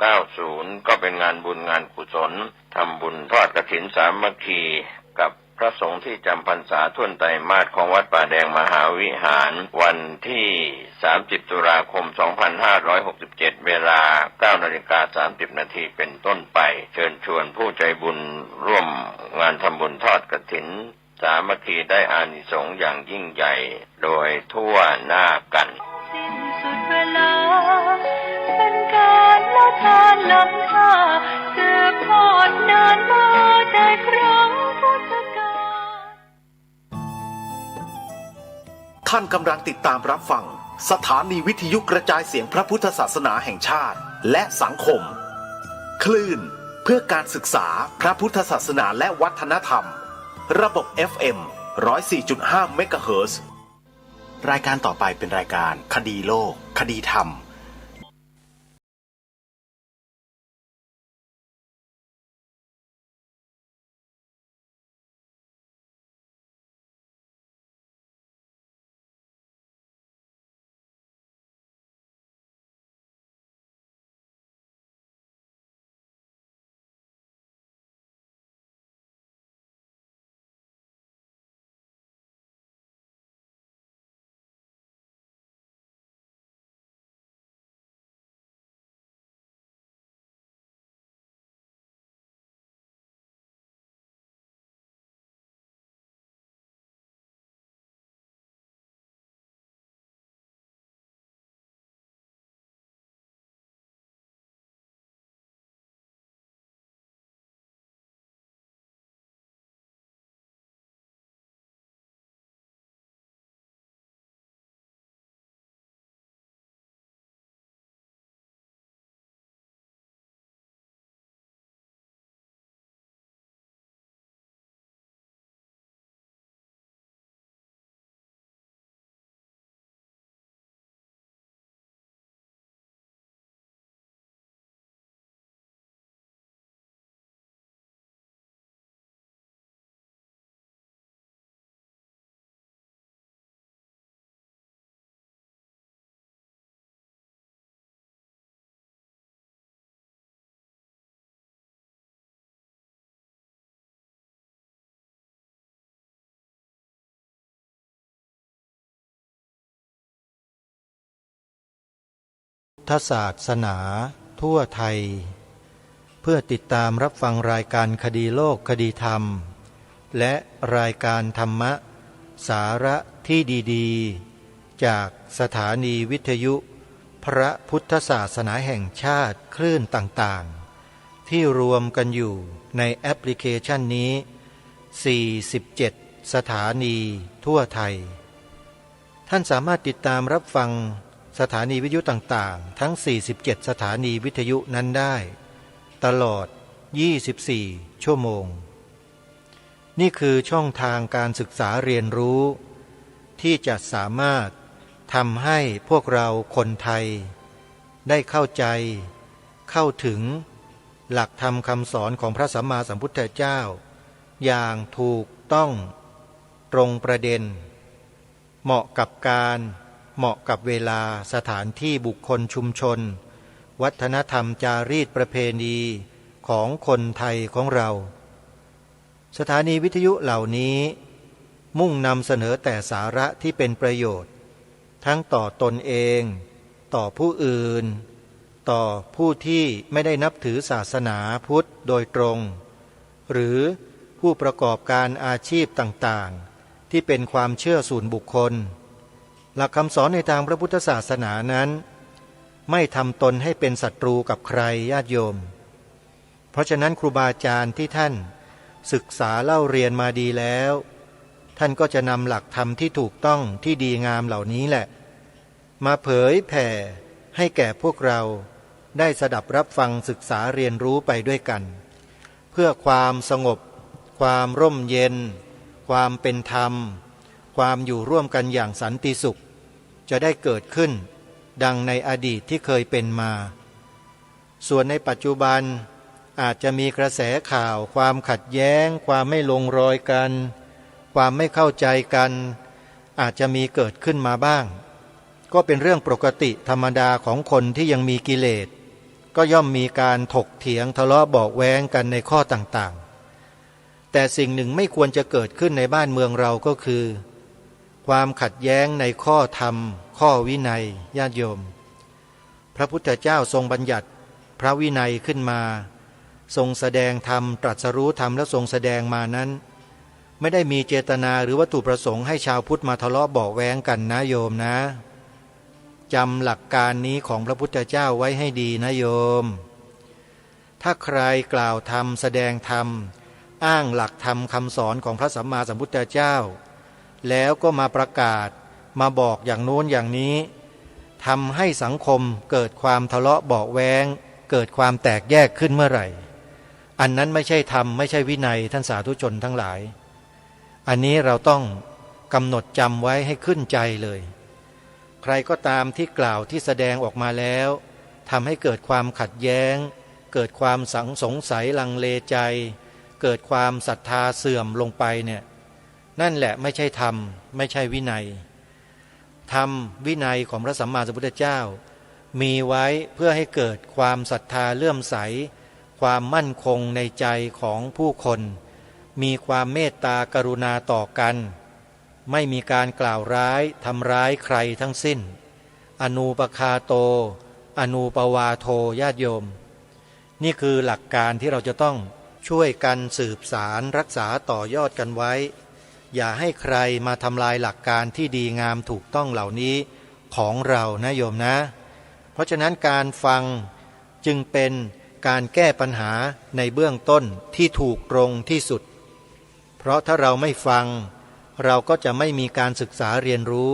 90ก็เป็นงานบุญงานกุศลทำบุญทอดกฐินสามัคคีกับพระสงฆ์ที่จำพรรษาท่วนไตรมาสของวัดป่าแดงมหาวิหารวันที่30ตุลาคม2567เวลา 9:30 นาทีเป็นต้นไปเชิญชวนผู้ใจบุญร่วมงานทำบุญทอดกฐินสามัคคีได้อานิสงส์อย่างยิ่งใหญ่โดยทั่วหน้ากันสิ้นสุดเวลาเป็นการละทานล้ำค่าสืบทอดนานมาแต่ครั้งพุทธกาลท่านกำลังติดตามรับฟังสถานีวิทยุกระจายเสียงพระพุทธศาสนาแห่งชาติและสังคมคลื่นเพื่อการศึกษาพระพุทธศาสนาและวัฒนธรรมระบบ FM 104.5 เมกะเฮิรตซ์ รายการต่อไปเป็นรายการคดีโลกคดีธรรมพุทธศาสนาทั่วไทยเพื่อติดตามรับฟังรายการคดีโลกคดีธรรมและรายการธรรมะสาระที่ดีๆจากสถานีวิทยุพระพุทธศาสนาแห่งชาติคลื่นต่างๆที่รวมกันอยู่ในแอปพลิเคชันนี้47สถานีทั่วไทยท่านสามารถติดตามรับฟังสถานีวิทยุต่างๆทั้ง47สถานีวิทยุนั้นได้ตลอด24ชั่วโมงนี่คือช่องทางการศึกษาเรียนรู้ที่จะสามารถทำให้พวกเราคนไทยได้เข้าใจเข้าถึงหลักธรรมคำสอนของพระสัมมาสัมพุทธเจ้าอย่างถูกต้องตรงประเด็นเหมาะกับการเหมาะกับเวลาสถานที่บุคคลชุมชนวัฒนธรรมจารีตประเพณีของคนไทยของเราสถานีวิทยุเหล่านี้มุ่งนำเสนอแต่สาระที่เป็นประโยชน์ทั้งต่อตนเองต่อผู้อื่นต่อผู้ที่ไม่ได้นับถือศาสนาพุทธโดยตรงหรือผู้ประกอบการอาชีพต่างๆที่เป็นความเชื่อส่วนบุคคลหลักคำสอนในทางพระพุทธศาสนานั้นไม่ทำตนให้เป็นศัตรูกับใครญาติโยมเพราะฉะนั้นครูบาอาจารย์ที่ท่านศึกษาเล่าเรียนมาดีแล้วท่านก็จะนำหลักธรรมที่ถูกต้องที่ดีงามเหล่านี้แหละมาเผยแผ่ให้แก่พวกเราได้สดับรับฟังศึกษาเรียนรู้ไปด้วยกันเพื่อความสงบความร่มเย็นความเป็นธรรมความอยู่ร่วมกันอย่างสันติสุขจะได้เกิดขึ้นดังในอดีตที่เคยเป็นมาส่วนในปัจจุบันอาจจะมีกระแสข่าวความขัดแย้งความไม่ลงรอยกันความไม่เข้าใจกันอาจจะมีเกิดขึ้นมาบ้างก็เป็นเรื่องปกติธรรมดาของคนที่ยังมีกิเลสก็ ก็ย่อมมีการถกเถียงทะเลาะเบาะแว้งกันในข้อต่างๆแต่สิ่งหนึ่งไม่ควรจะเกิดขึ้นในบ้านเมืองเราก็คือความขัดแย้งในข้อธรรมข้อวินัยญาติโยมพระพุทธเจ้าทรงบัญญัติพระวินัยขึ้นมาทรงแสดงธรรมตรัสรู้ธรรมและทรงแสดงมานั้นไม่ได้มีเจตนาหรือวัตถุประสงค์ให้ชาวพุทธมาทะเลาะเบาะแว้งกันนะโยมนะจำหลักการนี้ของพระพุทธเจ้าไว้ให้ดีนะโยมถ้าใครกล่าวธรรมแสดงธรรมอ้างหลักธรรมคำสอนของพระสัมมาสัมพุทธเจ้าแล้วก็มาประกาศมาบอกอย่างโน้นอย่างนี้ทำให้สังคมเกิดความทะเลาะเบาะแว้งเกิดความแตกแยกขึ้นเมื่อไหร่อันนั้นไม่ใช่ธรรมไม่ใช่วินัยท่านสาธุชนทั้งหลายอันนี้เราต้องกำหนดจำไว้ให้ขึ้นใจเลยใครก็ตามที่กล่าวที่แสดงออกมาแล้วทำให้เกิดความขัดแย้งเกิดความสงสัยลังเลใจเกิดความศรัทธาเสื่อมลงไปเนี่ยนั่นแหละไม่ใช่ธรรมไม่ใช่วินัยธรรมวินัยของพระสัมมาสัมพุทธเจ้ามีไว้เพื่อให้เกิดความศรัทธาเลื่อมใสความมั่นคงในใจของผู้คนมีความเมตตากรุณาต่อกันไม่มีการกล่าวร้ายทำร้ายใครทั้งสิ้นอนูปคาโตอนูปวาโทญาติโยมนี่คือหลักการที่เราจะต้องช่วยกันสืบสารรักษาต่อยอดกันไว้อย่าให้ใครมาทำลายหลักการที่ดีงามถูกต้องเหล่านี้ของเรานะโยมนะเพราะฉะนั้นการฟังจึงเป็นการแก้ปัญหาในเบื้องต้นที่ถูกตรงที่สุดเพราะถ้าเราไม่ฟังเราก็จะไม่มีการศึกษาเรียนรู้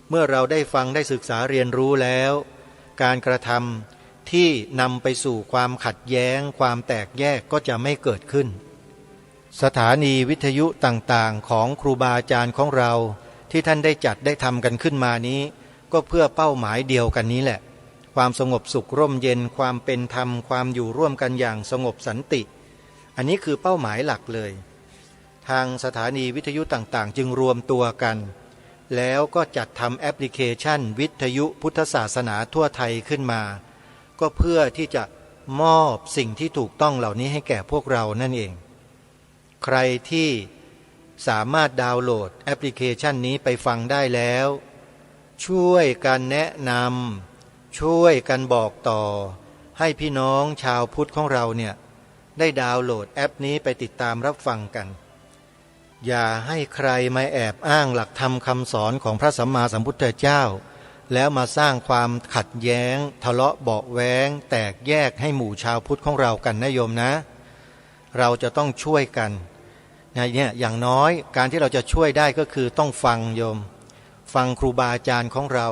เมื่อเราได้ฟังได้ศึกษาเรียนรู้แล้วการกระทำที่นำไปสู่ความขัดแย้งความแตกแยกก็จะไม่เกิดขึ้นสถานีวิทยุต่างๆของครูบาอาจารย์ของเราที่ท่านได้จัดได้ทำกันขึ้นมานี้ก็เพื่อเป้าหมายเดียวกันนี้แหละความสงบสุขร่มเย็นความเป็นธรรมความอยู่ร่วมกันอย่างสงบสันติอันนี้คือเป้าหมายหลักเลยทางสถานีวิทยุต่างๆจึงรวมตัวกันแล้วก็จัดทำแอปพลิเคชันวิทยุพุทธศาสนาทั่วไทยขึ้นมาก็เพื่อที่จะมอบสิ่งที่ถูกต้องเหล่านี้ให้แก่พวกเรานั่นเองใครที่สามารถดาวน์โหลดแอปพลิเคชันนี้ไปฟังได้แล้วช่วยกันแนะนำช่วยกันบอกต่อให้พี่น้องชาวพุทธของเราเนี่ยได้ดาวน์โหลดแอปนี้ไปติดตามรับฟังกันอย่าให้ใครมาแอบอ้างหลักธรรมคำสอนของพระสัมมาสัมพุทธเจ้าแล้วมาสร้างความขัดแย้งทะเลาะเบาะแว้งแตกแยกให้หมู่ชาวพุทธของเรากันนะโยมนะเราจะต้องช่วยกันเนี่ยอย่างน้อยการที่เราจะช่วยได้ก็คือต้องฟังโยมฟังครูบาอาจารย์ของเรา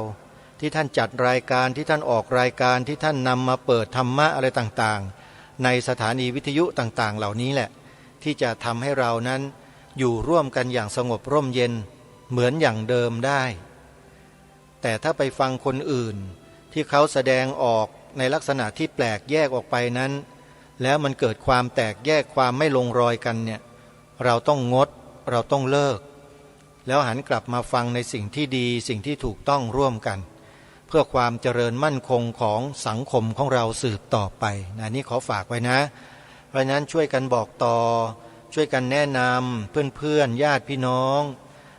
ที่ท่านจัดรายการที่ท่านออกรายการที่ท่านนำมาเปิดธรรมะอะไรต่างๆในสถานีวิทยุต่างๆเหล่านี้แหละที่จะทำให้เรานั้นอยู่ร่วมกันอย่างสงบร่มเย็นเหมือนอย่างเดิมได้แต่ถ้าไปฟังคนอื่นที่เขาแสดงออกในลักษณะที่แปลกแยกออกไปนั้นแล้วมันเกิดความแตกแยกความไม่ลงรอยกันเนี่ยเราต้องงดเราต้องเลิกแล้วหันกลับมาฟังในสิ่งที่ดีสิ่งที่ถูกต้องร่วมกันเพื่อความเจริญมั่นคงของสังคมของเราสืบต่อไปนี่ขอฝากไว้นะเพราะนั้นช่วยกันบอกต่อช่วยกันแนะนำเพื่อนๆญาติพี่น้อง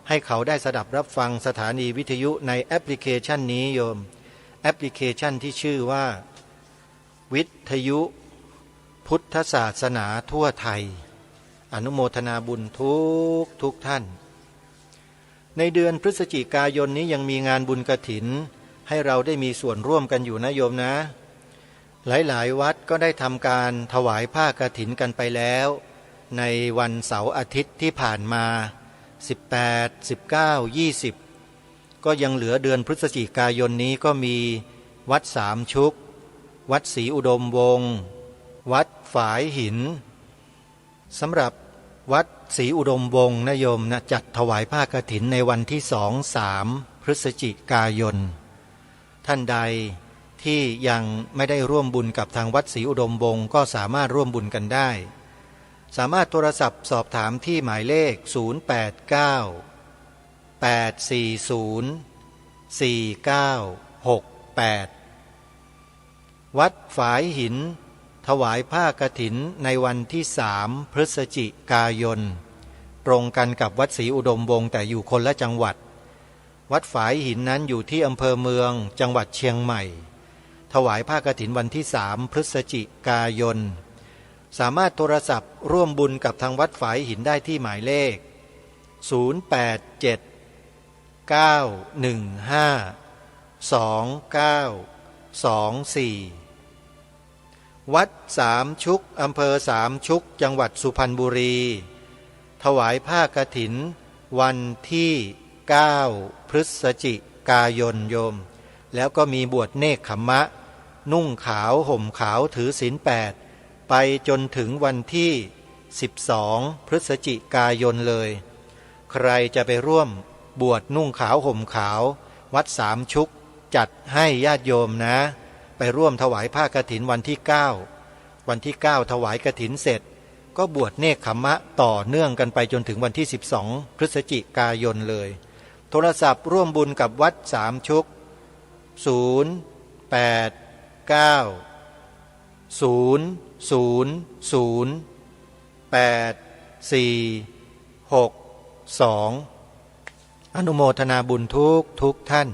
ให้เขาได้สดับรับฟังสถานีวิทยุในแอปพลิเคชันนี้โยมแอปพลิเคชันที่ชื่อว่าวิทยุพุทธศาสนาทั่วไทยอนุโมทนาบุญทุกท่านในเดือนพฤศจิกายนนี้ยังมีงานบุญกฐินให้เราได้มีส่วนร่วมกันอยู่นะโยมนะหลายๆวัดก็ได้ทำการถวายผ้ากฐินกันไปแล้วในวันเสาร์อาทิตย์ที่ผ่านมา18 19 20ก็ยังเหลือเดือนพฤศจิกายนนี้ก็มีวัดสามชุกวัดศรีอุดมวงศ์วัดฝายหินสำหรับวัดศรีอุดมวงศ์นะโยมนะจัดถวายผ้ากฐินในวันที่2-3 พฤศจิกายนท่านใดที่ยังไม่ได้ร่วมบุญกับทางวัดศรีอุดมวงศ์ก็สามารถร่วมบุญกันได้สามารถโทรศัพท์สอบถามที่หมายเลข089 840 4968 วัดฝายหินถวายผ้ากฐินในวันที่3 พฤศจิกายนตรงกันกับวัดศรีอุดมวงศ์แต่อยู่คนละจังหวัดวัดฝายหินนั้นอยู่ที่อำเภอเมืองจังหวัดเชียงใหม่ถวายผ้ากฐินวันที่3 พฤศจิกายนสามารถโทรศัพท์ร่วมบุญกับทางวัดฝายหินได้ที่หมายเลข087 915 2924วัดสามชุกอำเภอสามชุกจังหวัดสุพรรณบุรีถวายผ้ากฐินวันที่9 พฤศจิกายนโยมแล้วก็มีบวชเนกขัมมะนุ่งขาวห่มขาวถือศีล8ไปจนถึงวันที่12 พฤศจิกายนเลยใครจะไปร่วมบวชนุ่งขาวห่มขาววัดสามชุกจัดให้ญาติโยมนะไปร่วมถวายผ้ากฐินวันที่9วันที่9ถวายกฐินเสร็จก็บวชเนกขัมมะต่อเนื่องกันไปจนถึงวันที่12 พฤศจิกายนเลยโทรศัพท์ร่วมบุญกับวัดสามชุก089 000 8462อนุโมทนาบุญทุกท่าน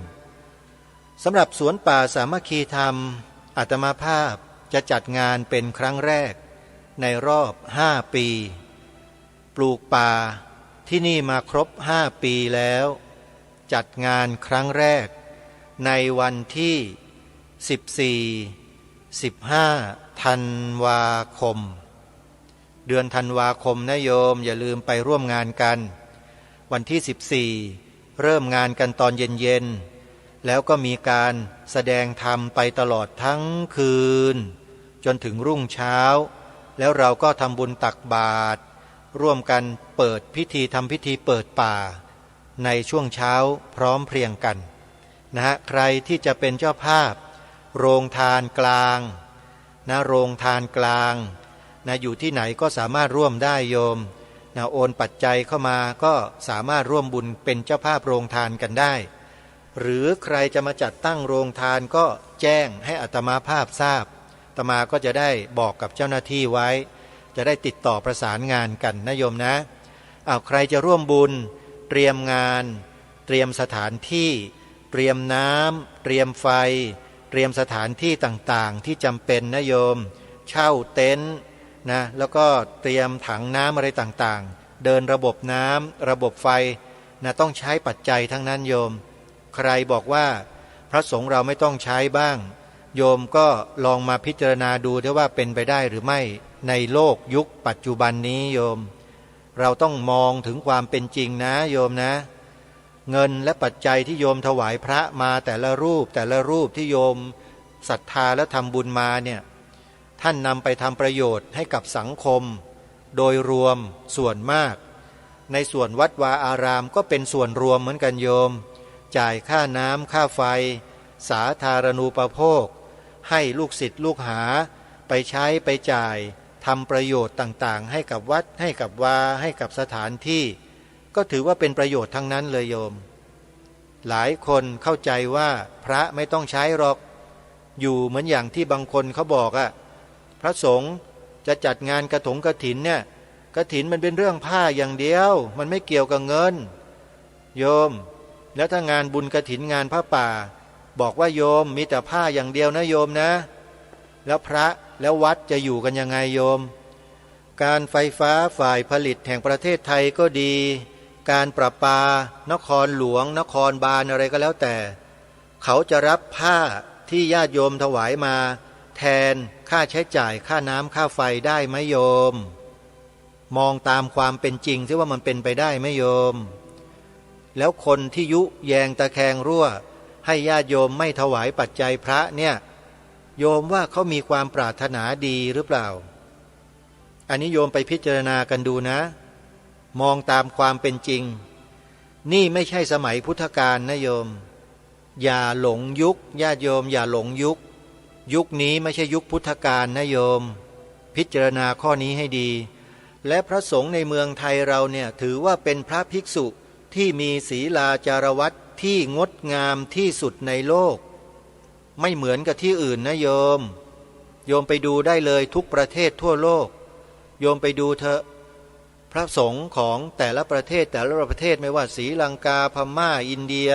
สำหรับสวนป่าสามัคคีธรรมอาตมาภาพจะจัดงานเป็นครั้งแรกในรอบ5 ปีปลูกป่าที่นี่มาครบ5 ปีแล้วจัดงานครั้งแรกในวันที่14-15 ธันวาคมเดือนธันวาคมนะโยมอย่าลืมไปร่วมงานกันวันที่14เริ่มงานกันตอนเย็นๆแล้วก็มีการแสดงธรรมไปตลอดทั้งคืนจนถึงรุ่งเช้าแล้วเราก็ทำบุญตักบาตรร่วมกันเปิดพิธีทำพิธีเปิดป่าในช่วงเช้าพร้อมเพรียงกันนะฮะใครที่จะเป็นเจ้าภาพโรงทานกลางนะโรงทานกลางนะอยู่ที่ไหนก็สามารถร่วมได้โยมนะโอนปัจจัยเข้ามาก็สามารถร่วมบุญเป็นเจ้าภาพโรงทานกันได้หรือใครจะมาจัดตั้งโรงทานก็แจ้งให้อาตมาภาพทราบอาตมาก็จะได้บอกกับเจ้าหน้าที่ไว้จะได้ติดต่อประสานงานกันนะโยมนะใครจะร่วมบุญเตรียมงานเตรียมสถานที่เตรียมน้ำเตรียมไฟเตรียมสถานที่ต่างๆที่จำเป็นนะโยมเช่าเต็นท์นะแล้วก็เตรียมถังน้ำอะไรต่างๆเดินระบบน้ำระบบไฟนะต้องใช้ปัจจัยทั้งนั้นโยมใครบอกว่าพระสงฆ์เราไม่ต้องใช้บ้างโยมก็ลองมาพิจารณาดูด้วยว่าเป็นไปได้หรือไม่ในโลกยุคปัจจุบันนี้โยมเราต้องมองถึงความเป็นจริงนะโยมนะเงินและปัจจัยที่โยมถวายพระมาแต่ละรูปที่โยมศรัทธาและทำบุญมาเนี่ยท่านนำไปทำประโยชน์ให้กับสังคมโดยรวมส่วนมากในส่วนวัดวาอารามก็เป็นส่วนรวมเหมือนกันโยมจ่ายค่าน้ำค่าไฟสาธารณูปโภคให้ลูกศิษย์ลูกหาไปใช้ไปจ่ายทำประโยชน์ต่างๆให้กับวัดให้กับวาให้กับสถานที่ก็ถือว่าเป็นประโยชน์ทั้งนั้นเลยโยมหลายคนเข้าใจว่าพระไม่ต้องใช้หรอกอยู่เหมือนอย่างที่บางคนเขาบอกพระสงฆ์จะจัดงานกฐินเนี่ยกฐินมันเป็นเรื่องผ้าอย่างเดียวมันไม่เกี่ยวกับเงินโยมแล้วถ้างานบุญกฐินงานผ้าป่าบอกว่าโยมมีแต่ผ้าอย่างเดียวนะโยมนะแล้วพระแล้ววัดจะอยู่กันยังไงโยมการไฟฟ้าฝ่ายผลิตแห่งประเทศไทยก็ดีการประปานครหลวงนครบาลอะไรก็แล้วแต่เขาจะรับผ้าที่ญาติโยมถวายมาแทนค่าใช้จ่ายค่าน้ำค่าไฟได้ไหมโยมมองตามความเป็นจริงซิว่ามันเป็นไปได้ไหมโยมแล้วคนที่ยุแยงตะแคงรั่วให้ญาติโยมไม่ถวายปัจจัยพระเนี่ยโยมว่าเขามีความปรารถนาดีหรือเปล่าอันนี้โยมไปพิจารณากันดูนะมองตามความเป็นจริงนี่ไม่ใช่สมัยพุทธกาลนะโยมอย่าหลงยุคญาติโยมอย่าหลงยุคนี้ไม่ใช่ยุคพุทธกาลนะโยมพิจารณาข้อนี้ให้ดีและพระสงฆ์ในเมืองไทยเราเนี่ยถือว่าเป็นพระภิกษุที่มีศีลาจารวัตรที่งดงามที่สุดในโลกไม่เหมือนกับที่อื่นนะโยม โยมไปดูได้เลยทุกประเทศทั่วโลกโยมไปดูเถอะพระสงฆ์ของแต่ละประเทศไม่ว่าศรีลังกาพม่าอินเดีย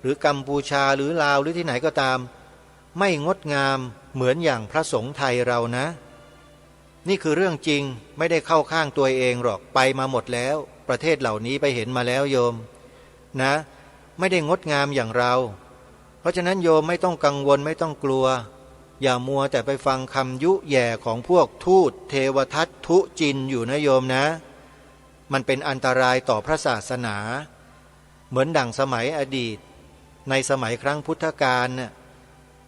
หรือกัมพูชาหรือลาวหรือที่ไหนก็ตามไม่งดงามเหมือนอย่างพระสงฆ์ไทยเรานะนี่คือเรื่องจริงไม่ได้เข้าข้างตัวเองหรอกไปมาหมดแล้วประเทศเหล่านี้ไปเห็นมาแล้วโยมนะไม่ได้งดงามอย่างเราเพราะฉะนั้นโยมไม่ต้องกังวลไม่ต้องกลัวอย่ามัวแต่ไปฟังคำยุแย่ของพวกทูตเทวทัตทุจินอยู่นะโยมนะมันเป็นอันตรายต่อพระศาสนาเหมือนดั่งสมัยอดีตในสมัยครั้งพุทธกาลน่ะ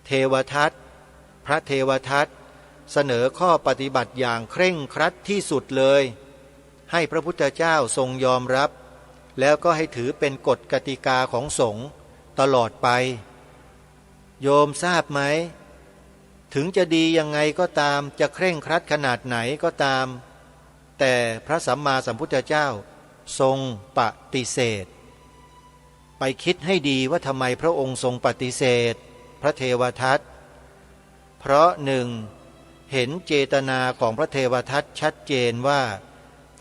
เทวทัตพระเทวทัตเสนอข้อปฏิบัติอย่างเคร่งครัดที่สุดเลยให้พระพุทธเจ้าทรงยอมรับแล้วก็ให้ถือเป็นกฎกติกาของสงฆ์ตลอดไปโยมทราบไหมถึงจะดียังไงก็ตามจะเคร่งครัดขนาดไหนก็ตามแต่พระสัมมาสัมพุทธเจ้าทรงปฏิเสธไปคิดให้ดีว่าทำไมพระองค์ทรงปฏิเสธพระเทวทัตเพราะหนึ่งเห็นเจตนาของพระเทวทัตชัดเจนว่า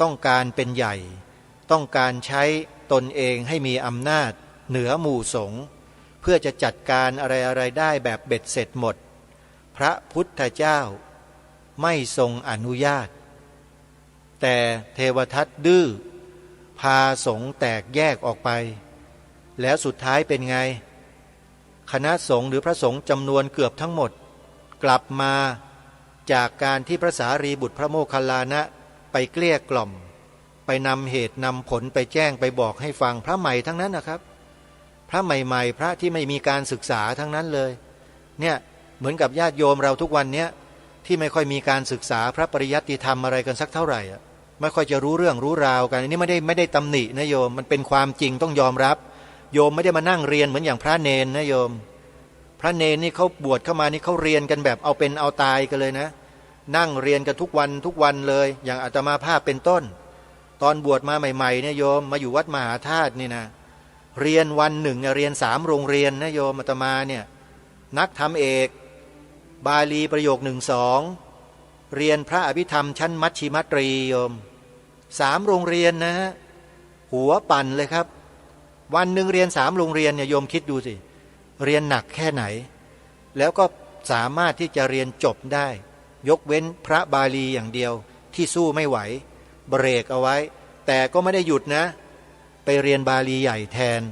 ต้องการเป็นใหญ่ต้องการใช้ตนเองให้มีอำนาจเหนือหมู่สงฆ์เพื่อจะจัดการอะไรได้แบบเบ็ดเสร็จหมดพระพุทธเจ้าไม่ทรงอนุญาตแต่เทวทัตดื้อพาสงฆ์แตกแยกออกไปแล้วสุดท้ายเป็นไงคณะสงฆ์หรือพระสงฆ์จำนวนเกือบทั้งหมดกลับมาจากการที่พระสารีบุตรพระโมคคัลลานะไปเกลี้ยกล่อมไปนำเหตุนำผลไปแจ้งไปบอกให้ฟังพระใหม่ทั้งนั้นนะครับพระใหม่ๆพระที่ไม่มีการศึกษาทั้งนั้นเลยเนี่ยเหมือนกับญาติโยมเราทุกวันเนี้ยที่ไม่ค่อยมีการศึกษาพระปริยัติธรรมอะไรกันสักเท่าไหร่ไม่ค่อยจะรู้เรื่องรู้ราวกันอันนี้ไม่ได้ตำหนินะโยมมันเป็นความจริงต้องยอมรับโยมไม่ได้มานั่งเรียนเหมือนอย่างพระเนนนะโยมพระเนนนี่เขาบวชเข้ามานี่เขาเรียนกันแบบเอาเป็นเอาตายกันเลยนะนั่งเรียนกันทุกวันเลยอย่างอาตมาภาพเป็นต้นตอนบวชมาใหม่ๆเนี่ยโยมมาอยู่วัดมหาธาตุนี่นะเรียนวันหนึ่งเรียน3โรงเรียนนะโยมอาตมาเนี่ยนักธรรมเอกบาลีประโยค1-2เรียนพระอภิธรรมชั้นมัชชิมตรีโยม3โรงเรียนนะฮะหัวปั่นเลยครับวันหนึ่งเรียน3โรงเรียนเนี่ยโยมคิดดูสิเรียนหนักแค่ไหนแล้วก็สามารถที่จะเรียนจบได้ยกเว้นพระบาลีอย่างเดียวที่สู้ไม่ไหวเบรกเอาไว้แต่ก็ไม่ได้หยุดนะไปเรียนบาลีใหญ่แทน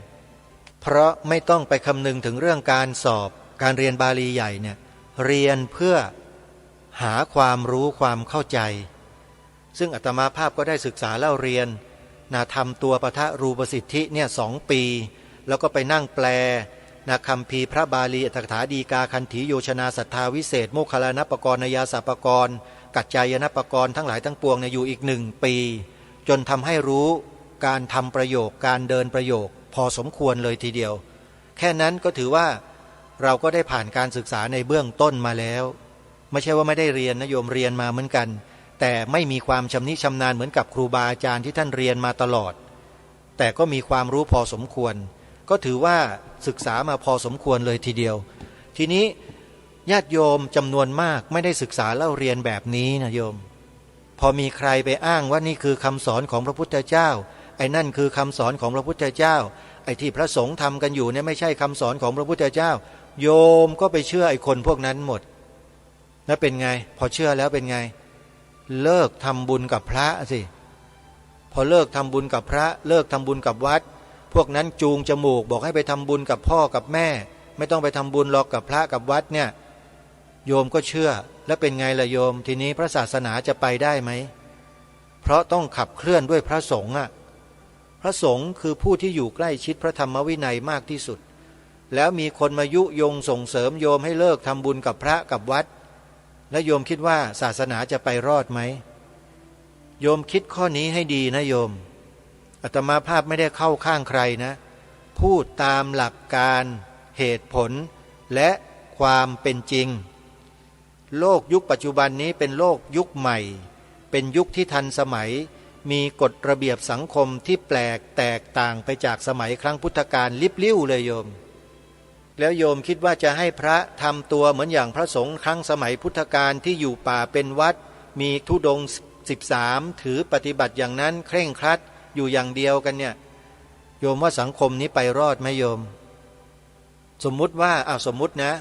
เพราะไม่ต้องไปคำนึงถึงเรื่องการสอบการเรียนบาลีใหญ่เนี่ยเรียนเพื่อหาความรู้ความเข้าใจซึ่งอาตมาภาพก็ได้ศึกษาเล่าเรียนทำตัวปทะรูปสิทธิเนี่ย2 ปีแล้วก็ไปนั่งแปลคัมภีร์พระบาลีอัตถกถาดีกาคันธีโยชนาศรัทธาวิเศษโมคคัลลานปกรณ์นยาสัปกรณ์กัจจายนปกรณ์ทั้งหลายทั้งปวงเนี่ยอยู่อีก1 ปีจนทำให้รู้การทำประโยคการเดินประโยคพอสมควรเลยทีเดียวแค่นั้นก็ถือว่าเราก็ได้ผ่านการศึกษาในเบื้องต้นมาแล้วไม่ใช่ว่าไม่ได้เรียนนะโยมเรียนมาเหมือนกันแต่ไม่มีความชำนิชำนาญเหมือนกับครูบาอาจารย์ที่ท่านเรียนมาตลอดแต่ก็มีความรู้พอสมควรก็ถือว่าศึกษามาพอสมควรเลยทีเดียวทีนี้ญาติโยมจำนวนมากไม่ได้ศึกษาเล่าเรียนแบบนี้นะโยมพอมีใครไปอ้างว่านี่คือคำสอนของพระพุทธเจ้าไอ้นั่นคือคำสอนของพระพุทธเจ้าไอ้ที่พระสงฆ์ทำกันอยู่เนี่ยไม่ใช่คำสอนของพระพุทธเจ้าโยมก็ไปเชื่อไอ้คนพวกนั้นหมดแล้วเป็นไงพอเชื่อแล้วเป็นไงเลิกทำบุญกับพระสิพอเลิกทำบุญกับพระเลิกทำบุญกับวัดพวกนั้นจูงจมูกบอกให้ไปทำบุญกับพ่อกับแม่ไม่ต้องไปทำบุญหรอกกับพระกับวัดเนี่ยโยมก็เชื่อแล้วเป็นไงล่ะโยมทีนี้พระศาสนาจะไปได้ไหมเพราะต้องขับเคลื่อนด้วยพระสงฆ์พระสงฆ์คือผู้ที่อยู่ใกล้ชิดพระธรรมวินัยมากที่สุดแล้วมีคนมายุยงส่งเสริมโยมให้เลิกทำบุญกับพระกับวัดแล้วโยมคิดว่าศาสนาจะไปรอดไหมโยมคิดข้อนี้ให้ดีนะโยมอาตมาภาพไม่ได้เข้าข้างใครนะพูดตามหลักการเหตุผลและความเป็นจริงโลกยุคปัจจุบันนี้เป็นโลกยุคใหม่เป็นยุคที่ทันสมัยมีกฎระเบียบสังคมที่แปลกแตกต่างไปจากสมัยครั้งพุทธกาลลิบลิ่วเลยโยม แล้วโยมคิดว่าจะให้พระทำตัวเหมือนอย่างพระสงฆ์ครั้งสมัยพุทธกาลที่อยู่ป่าเป็นวัดมีธุดงค์13ถือปฏิบัติอย่างนั้นเคร่งครัดอยู่อย่างเดียวกันเนี่ยโยมว่าสังคมนี้ไปรอดไหมโยมสมมุติว่าสมมุตินะ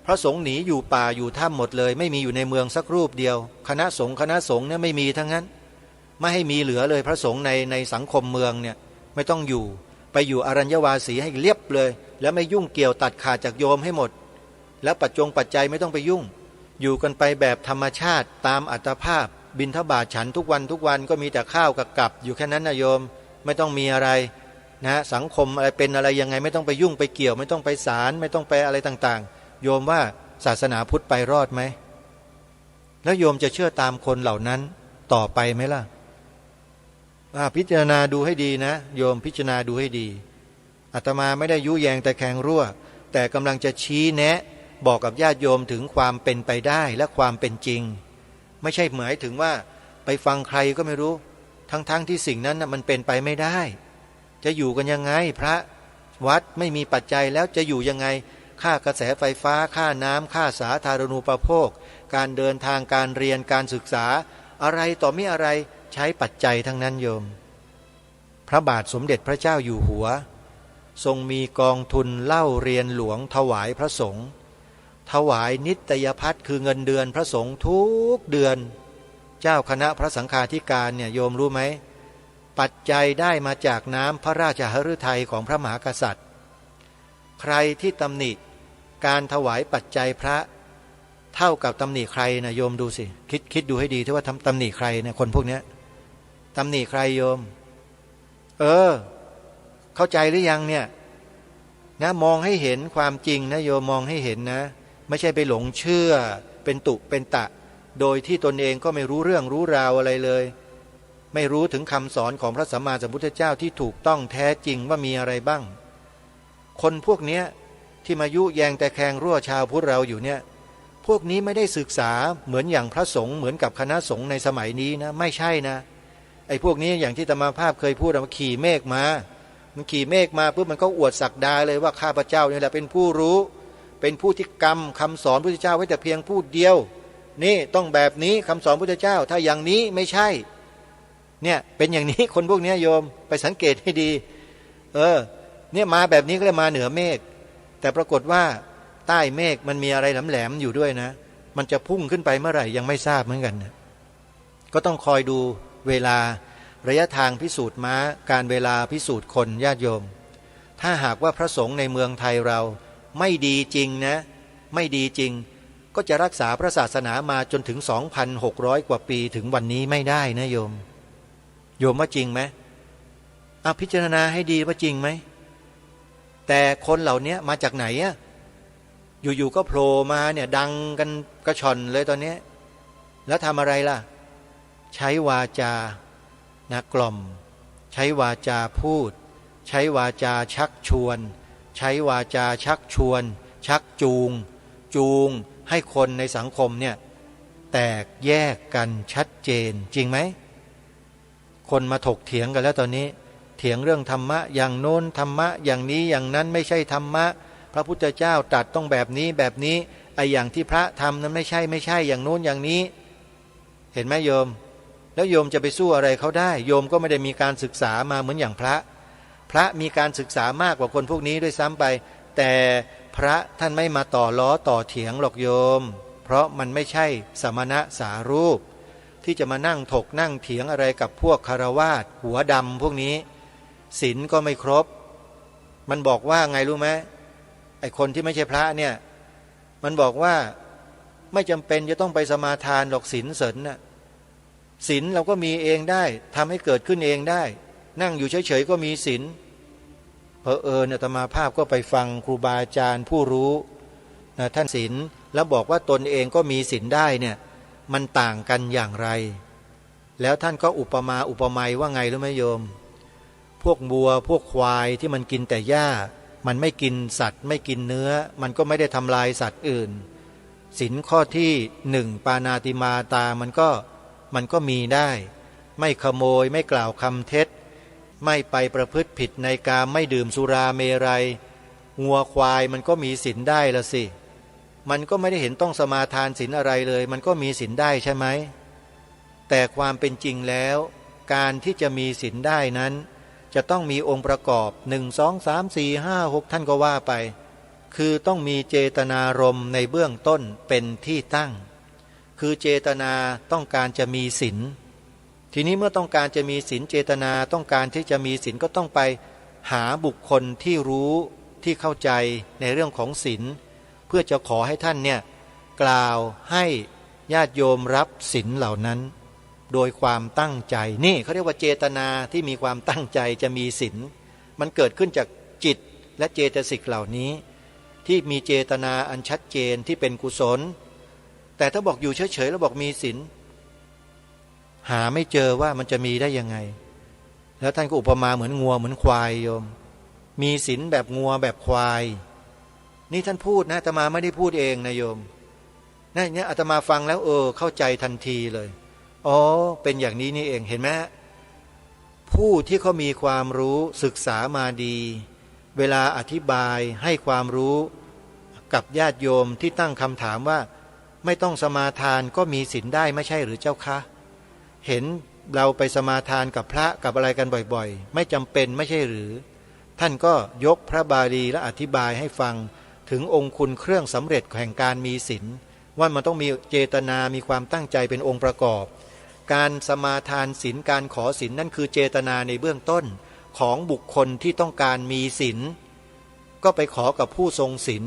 พระสงฆ์หนีอยู่ป่าอยู่ถ้ำหมดเลยไม่มีอยู่ในเมืองสักรูปเดียวคณะสงฆ์เนี่ยไม่มีทั้งนั้นไม่ให้มีเหลือเลยพระสงฆ์ในสังคมเมืองเนี่ยไม่ต้องอยู่ไปอยู่อรัญญวาสีให้เรียบเลยแล้วไม่ยุ่งเกี่ยวตัดขาดจากโยมให้หมดแล้วปัจจัยไม่ต้องไปยุ่งอยู่กันไปแบบธรรมชาติตามอัตภาพบิณฑบาตฉันทุกวันก็มีแต่ข้าวกับอยู่แค่นั้นนะโยมไม่ต้องมีอะไรนะสังคมอะไรเป็นอะไรยังไงไม่ต้องไปยุ่งไปเกี่ยวไม่ต้องไปศาลไม่ต้องไปอะไรต่างๆโยมว่าศาสนาพุทธไปรอดไหมแล้วโยมจะเชื่อตามคนเหล่านั้นต่อไปไหมล่ะพิจารณาดูให้ดีนะโยมพิจารณาดูให้ดีอาตมาไม่ได้ยุแยงแต่แข็งรั่วแต่กำลังจะชี้แนะบอกกับญาติโยมถึงความเป็นไปได้และความเป็นจริงไม่ใช่หมายถึงว่าไปฟังใครก็ไม่รู้ทั้งที่สิ่งนั้นมันเป็นไปไม่ได้จะอยู่กันยังไงพระวัดไม่มีปัจจัยแล้วจะอยู่ยังไงค่ากระแสไฟฟ้าค่าน้ำค่าสาธารณูปโภคการเดินทางการเรียนการศึกษาอะไรต่อมิอะไรใช้ปัจจัยทั้งนั้นโยมพระบาทสมเด็จพระเจ้าอยู่หัวทรงมีกองทุนเล่าเรียนหลวงถวายพระสงฆ์ถวายนิตยพัฒน์คือเงินเดือนพระสงฆ์ทุกเดือนเจ้าคณะพระสังฆาธิการเนี่ยโยมรู้ไหมปัจจัยได้มาจากน้ำพระราชหฤทัยของพระมหากษัตริย์ใครที่ตำหนิการถวายปัจจัยพระเท่ากับตำหนิใครนะโยมดูสิคิดดูให้ดีที่ว่าตำหนิใครนะคนพวกนี้ตำหนิใครโยมเข้าใจหรือยังเนี่ยนะมองให้เห็นความจริงนะโยมมองให้เห็นนะไม่ใช่ไปหลงเชื่อเป็นตุเป็นตะโดยที่ตนเองก็ไม่รู้เรื่องรู้ราวอะไรเลยไม่รู้ถึงคำสอนของพระสัมมาสัมพุทธเจ้าที่ถูกต้องแท้จริงว่ามีอะไรบ้างคนพวกนี้ที่มายุแยงแต่แคงรั่วชาวพุทธเราอยู่เนี่ยพวกนี้ไม่ได้ศึกษาเหมือนอย่างพระสงฆ์เหมือนกับคณะสงฆ์ในสมัยนี้นะไม่ใช่นะไอ้พวกนี้อย่างที่อาตมาภาพเคยพูดว่าขี่เมฆมามันขี่เมฆมาปุ๊บมันก็อวดศักดาเลยว่าข้าพเจ้าเนี่ยแหละเป็นผู้รู้เป็นผู้ที่กำคำสอนพระพุทธเจ้าไว้แต่เพียงผู้เดียวนี่ต้องแบบนี้คำสอนพระพุทธเจ้าถ้าอย่างนี้ไม่ใช่เนี่ยเป็นอย่างนี้คนพวกนี้โยมไปสังเกตให้ดีเนี่ยมาแบบนี้ก็เลยมาเหนือเมฆแต่ปรากฏว่าใต้เมฆมันมีอะไรแหลมๆอยู่ด้วยนะมันจะพุ่งขึ้นไปเมื่อไหร่ยังไม่ทราบเหมือนกันนะก็ต้องคอยดูเวลาระยะทางพิสูจน์ม้าการเวลาพิสูจน์คนญาติโยมถ้าหากว่าพระสงฆ์ในเมืองไทยเราไม่ดีจริงนะไม่ดีจริงก็จะรักษาพระศาสนามาจนถึง 2,600 กว่าปีถึงวันนี้ไม่ได้นะโยมว่าจริงไหมพิจารณาให้ดีว่าจริงไหมแต่คนเหล่านี้มาจากไหนอะอยู่ๆก็โผล่มาเนี่ยดังกันกระชอนเลยตอนนี้แล้วทำอะไรล่ะใช้วาจานะกล่อมใช้วาจาพูดใช้วาจาชักชวนใช้วาจาชักชวนชักจูงให้คนในสังคมเนี่ยแตกแยกกันชัดเจนจริงไหมคนมาถกเถียงกันแล้วตอนนี้เถียงเรื่องธรรมะอย่างโน้นธรรมะอย่างนี้อย่างนั้นไม่ใช่ธรรมะพระพุทธเจ้าตรัสต้องแบบนี้ไอ้อย่างที่พระทำนั้นไม่ใช่อย่างโน้นอย่างนี้เห็นไหมโยมแล้วโยมจะไปสู้อะไรเขาได้โยมก็ไม่ได้มีการศึกษามาเหมือนอย่างพระมีการศึกษามากกว่าคนพวกนี้ด้วยซ้ำไปแต่พระท่านไม่มาต่อล้อต่อเถียงหรอกโยมเพราะมันไม่ใช่สมณะสารูปที่จะมานั่งถกนั่งเถียงอะไรกับพวกคฤหัสถ์หัวดำพวกนี้ศีลก็ไม่ครบมันบอกว่าไงรู้ไหมไอ้คนที่ไม่ใช่พระเนี่ยมันบอกว่าไม่จำเป็นจะต้องไปสมาทานหรอกศีลเสริญน่ะศีลเราก็มีเองได้ทำให้เกิดขึ้นเองได้นั่งอยู่เฉยๆก็มีศีลอาตมาภาพก็ไปฟังครูบาอาจารย์ผู้รู้นะท่านศีลแล้วบอกว่าตนเองก็มีศีลได้เนี่ยมันต่างกันอย่างไรแล้วท่านก็อุปมาอุปไมยว่าไงรู้ไหมโยมพวกวัวพวกควายที่มันกินแต่หญ้ามันไม่กินสัตว์ไม่กินเนื้อมันก็ไม่ได้ทำลายสัตว์อื่นศีลข้อที่1ปาณาติมาตามันก็มีได้ไม่ขโมยไม่กล่าวคำเท็จไม่ไปประพฤติผิดในกามไม่ดื่มสุราเมรัย งัวควายมันก็มีศีลได้ละสิมันก็ไม่ได้เห็นต้องสมาทานศีลอะไรเลยมันก็มีศีลได้ใช่ไหมแต่ความเป็นจริงแล้วการที่จะมีศีลได้นั้นจะต้องมีองค์ประกอบ1 2 3 4 5 6ท่านก็ว่าไปคือต้องมีเจตนารมณ์ในเบื้องต้นเป็นที่ตั้งคือเจตนาต้องการจะมีศีลทีนี้เมื่อต้องการจะมีศีลเจตนาต้องการที่จะมีศีลก็ต้องไปหาบุคคลที่รู้ที่เข้าใจในเรื่องของศีลเพื่อจะขอให้ท่านเนี่ยกล่าวให้ญาติโยมรับศีลเหล่านั้นโดยความตั้งใจนี่เขาเรียกว่าเจตนาที่มีความตั้งใจจะมีศีลมันเกิดขึ้นจากจิตและเจตสิกเหล่านี้ที่มีเจตนาอันชัดเจนที่เป็นกุศลแต่ถ้าบอกอยู่เฉยๆแล้วบอกมีศีลหาไม่เจอว่ามันจะมีได้ยังไงแล้วท่านก็อุปมาเหมือนงัวเหมือนควายโยมมีศีลแบบงัวแบบควายนี่ท่านพูดนะอาตมาไม่ได้พูดเองนะโยมเนี่ยอาตมาฟังแล้วเข้าใจทันทีเลยอ๋อเป็นอย่างนี้นี่เองเห็นไหมผู้ที่เขามีความรู้ศึกษามาดีเวลาอธิบายให้ความรู้กับญาติโยมที่ตั้งคำถามว่าไม่ต้องสมาทานก็มีศีลได้ไม่ใช่หรือเจ้าคะเห็นเราไปสมาทานกับพระกับอะไรกันบ่อยๆไม่จำเป็นไม่ใช่หรือท่านก็ยกพระบาลีและอธิบายให้ฟังถึงองค์คุณเครื่องสำเร็จแห่งการมีศีลว่ามันต้องมีเจตนามีความตั้งใจเป็นองค์ประกอบการสมาทานศีลการขอศีลนั่นคือเจตนาในเบื้องต้นของบุคคลที่ต้องการมีศีลก็ไปขอกับผู้ทรงศีล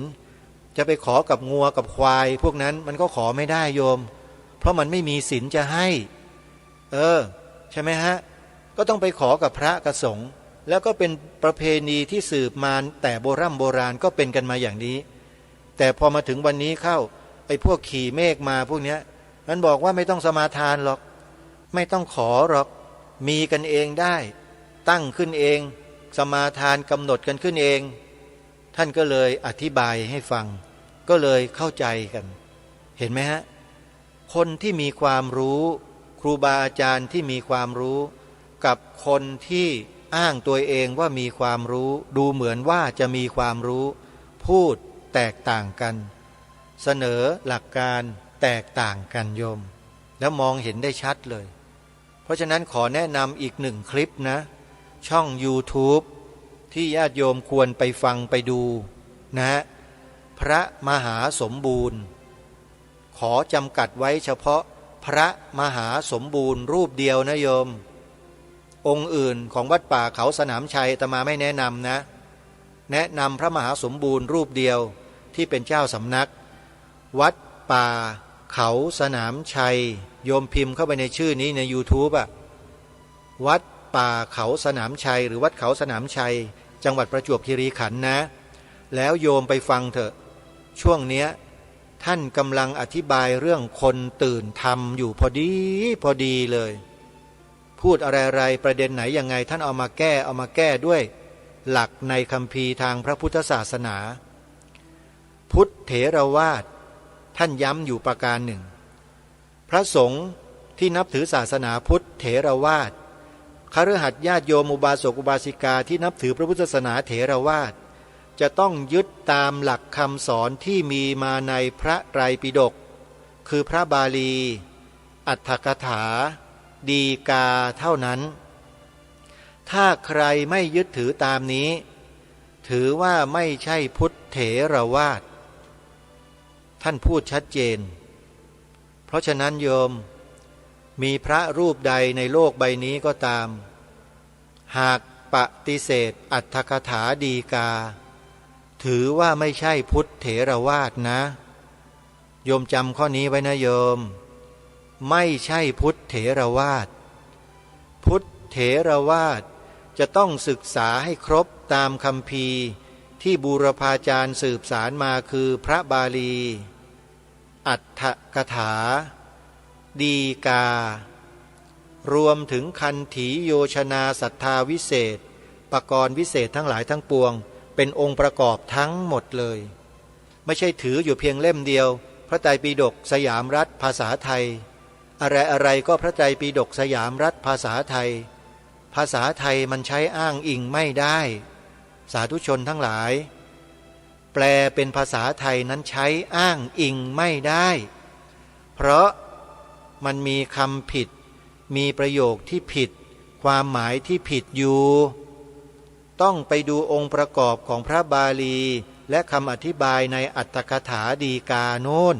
จะไปขอกับงัวกับควายพวกนั้นมันก็ขอไม่ได้โยมเพราะมันไม่มีศีลจะให้ใช่ไหมฮะก็ต้องไปขอกับพระกับสงฆ์แล้วก็เป็นประเพณีที่สืบมาแต่โบราณก็เป็นกันมาอย่างนี้แต่พอมาถึงวันนี้เข้าไอ้พวกขี่เมฆมาพวกเนี้ยมันบอกว่าไม่ต้องสมาทานหรอกไม่ต้องขอหรอกมีกันเองได้ตั้งขึ้นเองสมาทานกำหนดกันขึ้นเองท่านก็เลยอธิบายให้ฟังก็เลยเข้าใจกันเห็นไหมฮะคนที่มีความรู้ครูบาอาจารย์ที่มีความรู้กับคนที่อ้างตัวเองว่ามีความรู้ดูเหมือนว่าจะมีความรู้พูดแตกต่างกันเสนอหลักการแตกต่างกันโยมแล้วมองเห็นได้ชัดเลยเพราะฉะนั้นขอแนะนำอีก1 คลิปนะช่อง YouTube ที่ญาติโยมควรไปฟังไปดูนะพระมหาสมบูรณ์ขอจำกัดไว้เฉพาะพระมหาสมบูรณ์รูปเดียวนะโยมองค์อื่นของวัดป่าเขาสนามชัยอาตมาไม่แนะนำนะแนะนำพระมหาสมบูรณ์รูปเดียวที่เป็นเจ้าสำนักวัดป่าเขาสนามชัยโยมพิมพ์เข้าไปในชื่อนี้ใน YouTube วัดป่าเขาสนามชัยหรือวัดเขาสนามชัยจังหวัดประจวบคีรีขันธ์นะแล้วโยมไปฟังเถอะช่วงเนี้ยท่านกำลังอธิบายเรื่องคนตื่นธรรมอยู่พอดีเลยพูดอะไรประเด็นไหนยังไงท่านเอามาแก้ด้วยหลักในคัมภีร์ทางพระพุทธศาสนาพุทธเถรวาทท่านย้ำอยู่ประการหนึ่งพระสงฆ์ที่นับถือศาสนาพุทธเถรวาทคฤหัสถ์ญาติโยมอุบาสกอุบาสิกาที่นับถือพระพุทธศาสนาเถรวาทจะต้องยึดตามหลักคำสอนที่มีมาในพระไตรปิฎกคือพระบาลีอรรถกถาดีกาเท่านั้นถ้าใครไม่ยึดถือตามนี้ถือว่าไม่ใช่พุทธเถรวาทท่านพูดชัดเจนเพราะฉะนั้นโยมมีพระรูปใดในโลกใบนี้ก็ตามหากปฏิเสธอรรถกถาดีกาถือว่าไม่ใช่พุทธเถรวาทนะโยมจำข้อนี้ไว้นะโยมไม่ใช่พุทธเถรวาทพุทธเถรวาทจะต้องศึกษาให้ครบตามคัมภีร์ที่บูรพาจารย์สืบสารมาคือพระบาลีอรรถกถาดีการวมถึงคันถีโยชนาศรัทธาวิเศษปกรณ์วิเศษทั้งหลายทั้งปวงเป็นองค์ประกอบทั้งหมดเลยไม่ใช่ถืออยู่เพียงเล่มเดียวพระไตรปิฎกสยามรัฐภาษาไทยอะไรก็พระไตรปิฎกสยามรัฐภาษาไทยภาษาไทยมันใช้อ้างอิงไม่ได้สาธุชนทั้งหลาย แปลเป็นภาษาไทยนั้นใช้อ้างอิงไม่ได้เพราะมันมีคำผิดมีประโยคที่ผิดความหมายที่ผิดอยู่ต้องไปดูองค์ประกอบของพระบาลีและคำอธิบายในอัตถกถาฎีกาโน้น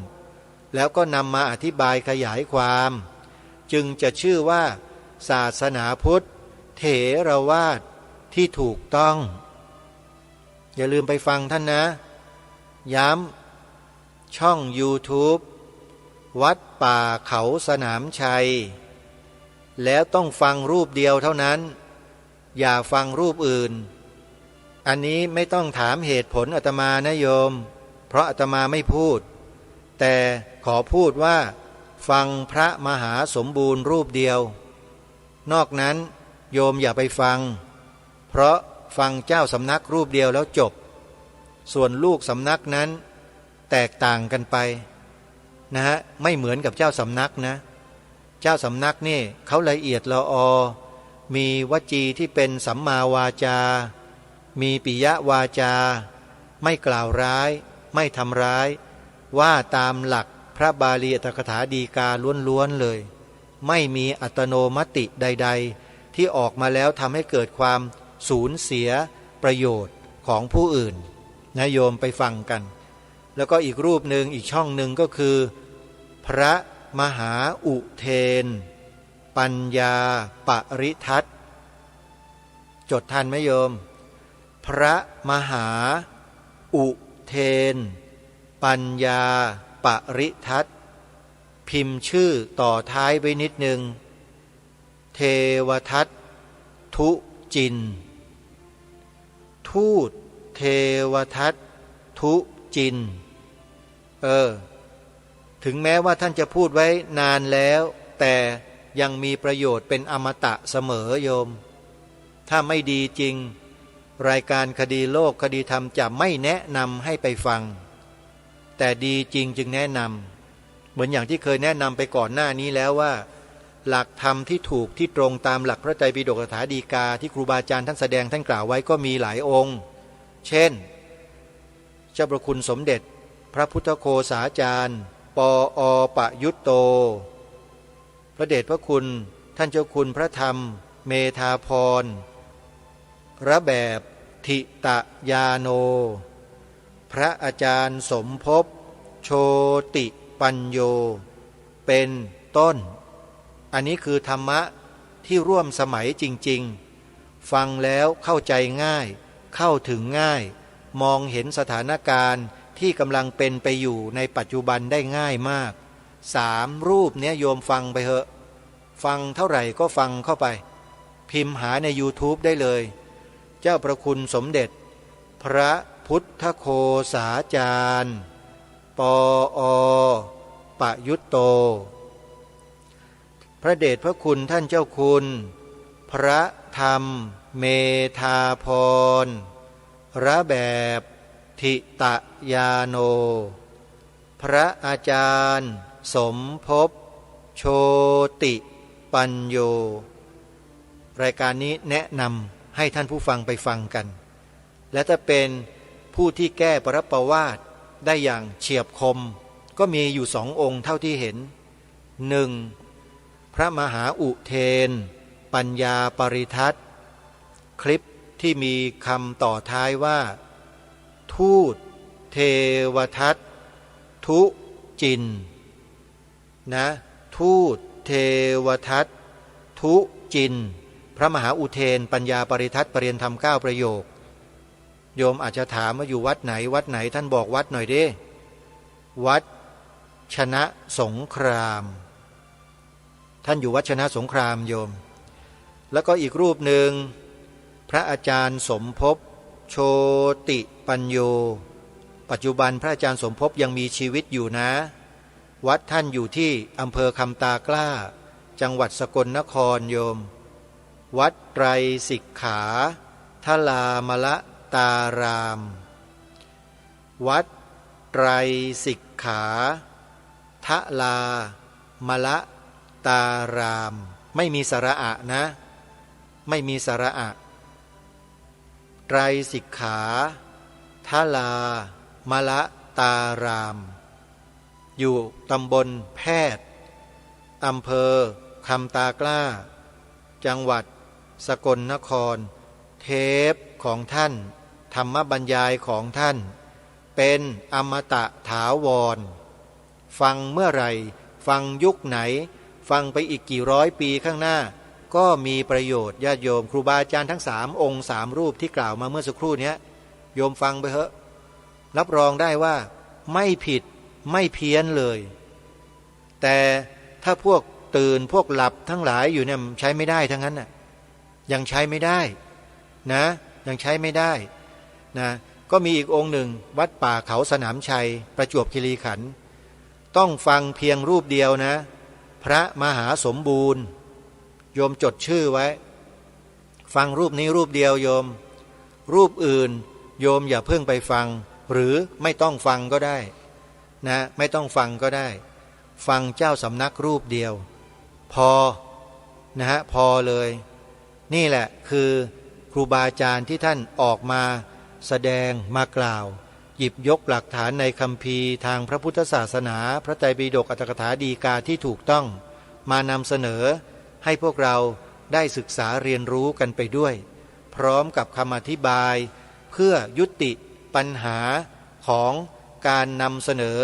แล้วก็นำมาอธิบายขยายความจึงจะชื่อว่าศาสนาพุทธเถรวาทที่ถูกต้องอย่าลืมไปฟังท่านนะย้ำช่อง YouTube วัดป่าเขาสนามชัยแล้วต้องฟังรูปเดียวเท่านั้นอย่าฟังรูปอื่นอันนี้ไม่ต้องถามเหตุผลอาตมานะโยมเพราะอาตมาไม่พูดแต่ขอพูดว่าฟังพระมหาสมบูรณ์รูปเดียวนอกนั้นโยมอย่าไปฟังเพราะฟังเจ้าสำนักรูปเดียวแล้วจบส่วนลูกสำนักนั้นแตกต่างกันไปนะฮะไม่เหมือนกับเจ้าสำนักนะเจ้าสำนักนี่เขาละเอียดละออมีวจีที่เป็นสัมมาวาจามีปิยวาจาไม่กล่าวร้ายไม่ทำร้ายว่าตามหลักพระบาลีอัตถกถาฎีกาล้วนๆเลยไม่มีอัตโนมติใดๆที่ออกมาแล้วทำให้เกิดความสูญเสียประโยชน์ของผู้อื่นนะโยมไปฟังกันแล้วก็อีกรูปหนึ่งอีกช่องหนึ่งก็คือพระมหาอุเทนปัญญาปริทัศน์จดทันไหมโยมพระมหาอุเทนปัญญาปริทัศน์พิมพ์ชื่อต่อท้ายไว้นิดหนึ่งเทวทัตทุจินทูตเทวทัตทุจินถึงแม้ว่าท่านจะพูดไว้นานแล้วแต่ยังมีประโยชน์เป็นอมตะเสมอโยมถ้าไม่ดีจริงรายการคดีโลกคดีธรรมจะไม่แนะนำให้ไปฟังแต่ดีจริงจึงแนะนำเหมือนอย่างที่เคยแนะนำไปก่อนหน้านี้แล้วว่าหลักธรรมที่ถูกที่ตรงตามหลักพระไตรปิฎกอัตถกถาฎีกาที่ครูบาอาจารย์ท่านแสดงท่านกล่าวไว้ก็มีหลายองค์เช่นเจ้าประคุณสมเด็จพระพุทธโฆษาจารย์ปอปยุตโตพระเดชพระคุณท่านเจ้าคุณพระธรรมเมธาพรระแบบทิตยาโนพระอาจารย์สมภพโชติปัญโยเป็นต้นอันนี้คือธรรมะที่ร่วมสมัยจริงๆฟังแล้วเข้าใจง่ายเข้าถึงง่ายมองเห็นสถานการณ์ที่กำลังเป็นไปอยู่ในปัจจุบันได้ง่ายมาก3รูปเนี้ยโยมฟังไปเถอะฟังเท่าไหร่ก็ฟังเข้าไปพิมพ์หาใน YouTube ได้เลยเจ้าประคุณสมเด็จพระพุทธโฆษาจารย์ปอปยุตโตพระเดชพระคุณท่านเจ้าคุณพระธรรมเมธาพรระแบบทิตยาโนพระอาจารย์สมภพโชติปัญโยรายการนี้แนะนำให้ท่านผู้ฟังไปฟังกันและถ้าเป็นผู้ที่แก้ปรปวาทได้อย่างเฉียบคมก็มีอยู่2 องค์เท่าที่เห็น1พระมหาอุเทนปัญญาปริทัศน์คลิปที่มีคำต่อท้ายว่าทูตเทวทัตทุจินนะทูตเทวทัตทุจินพระมหาอุเทนปัญญาปริทัศน์ปรริยนธรรม9ประโยคโยมอาจจะถามว่าอยู่วัดไหนท่านบอกวัดหน่อยดิวัดชนะสงครามท่านอยู่วัดชนะสงครามโยมแล้วก็อีกรูปหนึ่งพระอาจารย์สมภพโชติปัญโยปัจจุบันพระอาจารย์สมภพยังมีชีวิตอยู่นะวัดท่านอยู่ที่อำเภอคำตากล้าจังหวัดสกลนครโยมวัดไตรสิกขาทลามละตารามวัดไตรสิกขาทลามละตารามไม่มีสระอะนะไม่มีสระอะไตรสิกขาทลา มละตาราม อยู่ตำบลแพทย์อำเภอคำตากล้าจังหวัดสกลนครเทปของท่านธรรมบรรยายของท่านเป็นอมตะถาวรฟังเมื่อไหร่ฟังยุคไหนฟังไปอีกกี่ร้อยปีข้างหน้าก็มีประโยชน์ญาติโยมครูบาอาจารย์ทั้ง3 องค์ 3 รูปที่กล่าวมาเมื่อสักครู่นี้โยมฟังไปเถอะรับรองได้ว่าไม่ผิดไม่เพี้ยนเลยแต่ถ้าพวกตื่นพวกหลับทั้งหลายอยู่เนี่ยใช้ไม่ได้ทั้งนั้นน่ะยังใช้ไม่ได้นะยังใช้ไม่ได้นะก็มีอีกองค์หนึ่งวัดป่าเขาสนามชัยประจวบคีรีขันธ์ต้องฟังเพียงรูปเดียวนะพระมหาสมบูรณ์โยมจดชื่อไว้ฟังรูปนี้รูปเดียวโยมรูปอื่นโยมอย่าเพิ่งไปฟังหรือไม่ต้องฟังก็ได้นะไม่ต้องฟังก็ได้ฟังเจ้าสำนักรูปเดียวพอนะฮะพอเลยนี่แหละคือครูบาอาจารย์ที่ท่านออกมาแสดงมากล่าวหยิบยกหลักฐานในคัมภีร์ทางพระพุทธศาสนาพระไตรปิฎกอรรถกถาฎีกาที่ถูกต้องมานำเสนอให้พวกเราได้ศึกษาเรียนรู้กันไปด้วยพร้อมกับคำอธิบายเพื่อยุติปัญหาของการนำเสนอ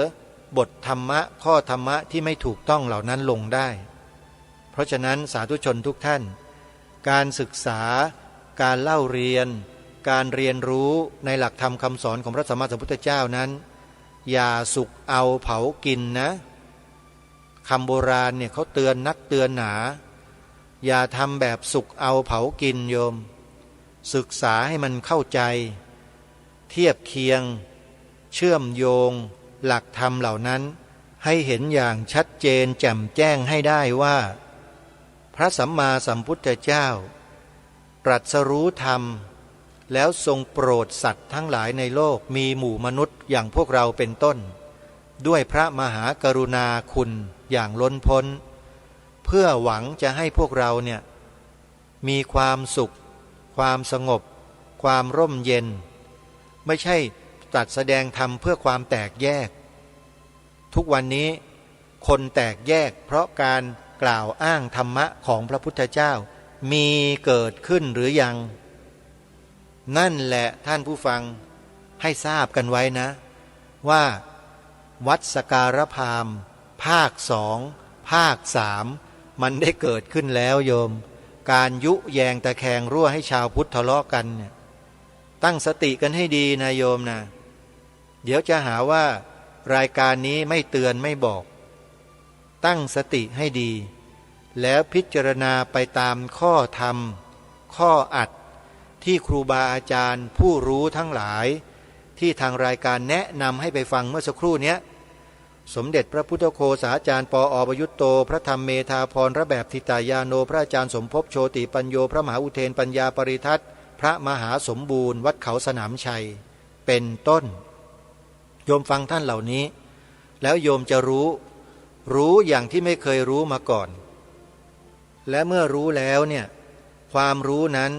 บทธรรมะข้อธรรมะที่ไม่ถูกต้องเหล่านั้นลงได้เพราะฉะนั้นสาธุชนทุกท่านการศึกษาการเล่าเรียนการเรียนรู้ในหลักธรรมคำสอนของพระสัมมาสัมพุทธเจ้านั้นอย่าสุกเอาเผากินนะคำโบราณเนี่ยเขาเตือนนักเตือนหนาอย่าทำแบบสุกเอาเผากินโยมศึกษาให้มันเข้าใจเทียบเคียงเชื่อมโยงหลักธรรมเหล่านั้นให้เห็นอย่างชัดเจนแจ่มแจ้งให้ได้ว่าพระสัมมาสัมพุทธเจ้าตรัสรู้ธรรมแล้วทรงโปรดสัตว์ทั้งหลายในโลกมีหมู่มนุษย์อย่างพวกเราเป็นต้นด้วยพระมหากรุณาคุณอย่างล้นพ้นเพื่อหวังจะให้พวกเราเนี่ยมีความสุขความสงบความร่มเย็นไม่ใช่ตรัสแสดงธรรมเพื่อความแตกแยกทุกวันนี้คนแตกแยกเพราะการกล่าวอ้างธรรมะของพระพุทธเจ้ามีเกิดขึ้นหรือยังนั่นแหละท่านผู้ฟังให้ทราบกันไว้นะว่าวัดสการพามภาค2ภาค3มันได้เกิดขึ้นแล้วโยมการยุแยงตะแคงรั่วให้ชาวพุทธทะเลาะกันเนี่ยตั้งสติกันให้ดีนะโยมนะเดี๋ยวจะหาว่ารายการนี้ไม่เตือนไม่บอกตั้งสติให้ดีแล้วพิจารณาไปตามข้อธรรมข้ออัดที่ครูบาอาจารย์ผู้รู้ทั้งหลายที่ทางรายการแนะนำให้ไปฟังเมื่อสักครู่นี้สมเด็จพระพุทธโฆษาจารย์ปอประยุตโตพระธรรมเมธาพรพระแบบทิตายาโนพระอาจารย์สมภพโชติปัญโยพระมหาอุเทนปัญญาปริทัตพระมหาสมบูรณ์วัดเขาสนามชัยเป็นต้นโยมฟังท่านเหล่านี้แล้วโยมจะรู้อย่างที่ไม่เคยรู้มาก่อนและเมื่อรู้แล้วเนี่ยความรู้นั้น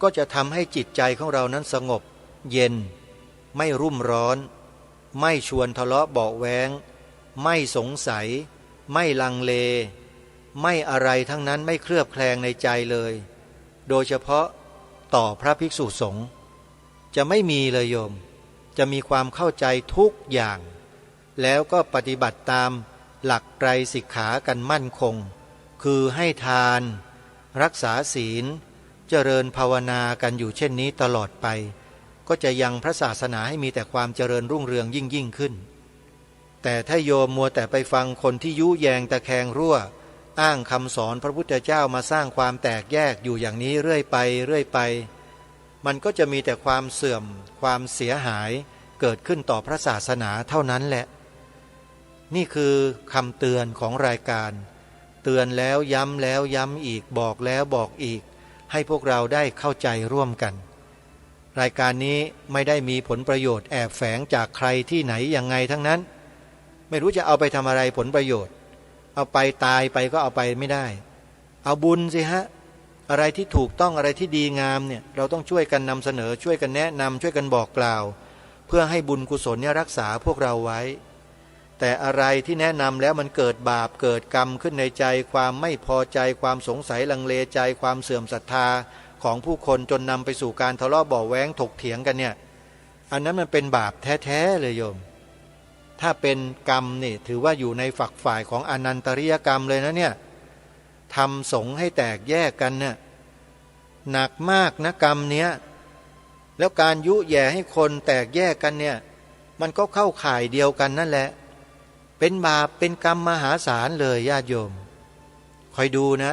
ก็จะทำให้จิตใจของเรานั้นสงบเย็นไม่รุ่มร้อนไม่ชวนทะเลาะเบาะแว้งไม่สงสัยไม่ลังเลไม่อะไรทั้งนั้นไม่เคลือบแคลงในใจเลยโดยเฉพาะต่อพระภิกษุสงฆ์จะไม่มีเลยโยมจะมีความเข้าใจทุกอย่างแล้วก็ปฏิบัติตามหลักไตรสิกขากันมั่นคงคือให้ทานรักษาศีลเจริญภาวนากันอยู่เช่นนี้ตลอดไปก็จะยังพระศาสนาให้มีแต่ความเจริญรุ่งเรืองยิ่งขึ้นแต่ถ้าโยมมัวแต่ไปฟังคนที่ยุแยงตะแคงรั่วอ้างคำสอนพระพุทธเจ้ามาสร้างความแตกแยกอยู่อย่างนี้เรื่อยไปมันก็จะมีแต่ความเสื่อมความเสียหายเกิดขึ้นต่อพระศาสนาเท่านั้นแหละนี่คือคำเตือนของรายการเตือนแล้วย้ำแล้วย้ำอีกบอกแล้วบอกอีกให้พวกเราได้เข้าใจร่วมกันรายการนี้ไม่ได้มีผลประโยชน์แอบแฝงจากใครที่ไหนยังไงทั้งนั้นไม่รู้จะเอาไปทำอะไรผลประโยชน์เอาไปตายไปก็เอาไปไม่ได้เอาบุญสิฮะอะไรที่ถูกต้องอะไรที่ดีงามเนี่ยเราต้องช่วยกันนำเสนอช่วยกันแนะนำช่วยกันบอกกล่าว เพื่อให้บุญกุศลเนี่ยรักษาพวกเราไว้แต่อะไรที่แนะนำแล้วมันเกิดบาปเกิดกรรมขึ้นในใจความไม่พอใจความสงสัยลังเลใจความเสื่อมศรัทธาของผู้คนจนนำไปสู่การทะเลาะเบาะแว้งถกเถียงกันเนี่ยอันนั้นมันเป็นบาปแท้ๆเลยโยมถ้าเป็นกรรมนี่ถือว่าอยู่ในฝักฝ่ายของอนันตริยกรรมเลยนะเนี่ยทำสงฆ์ให้แตกแยกกันเนี่ยหนักมากนะกรรมเนี้ยแล้วการยุแย่ให้คนแตกแยกกันเนี่ยมันก็เข้าข่ายเดียวกันนั่นแหละเป็นบาปเป็นกรรมมหาศาลเลยญาติโยมคอยดูนะ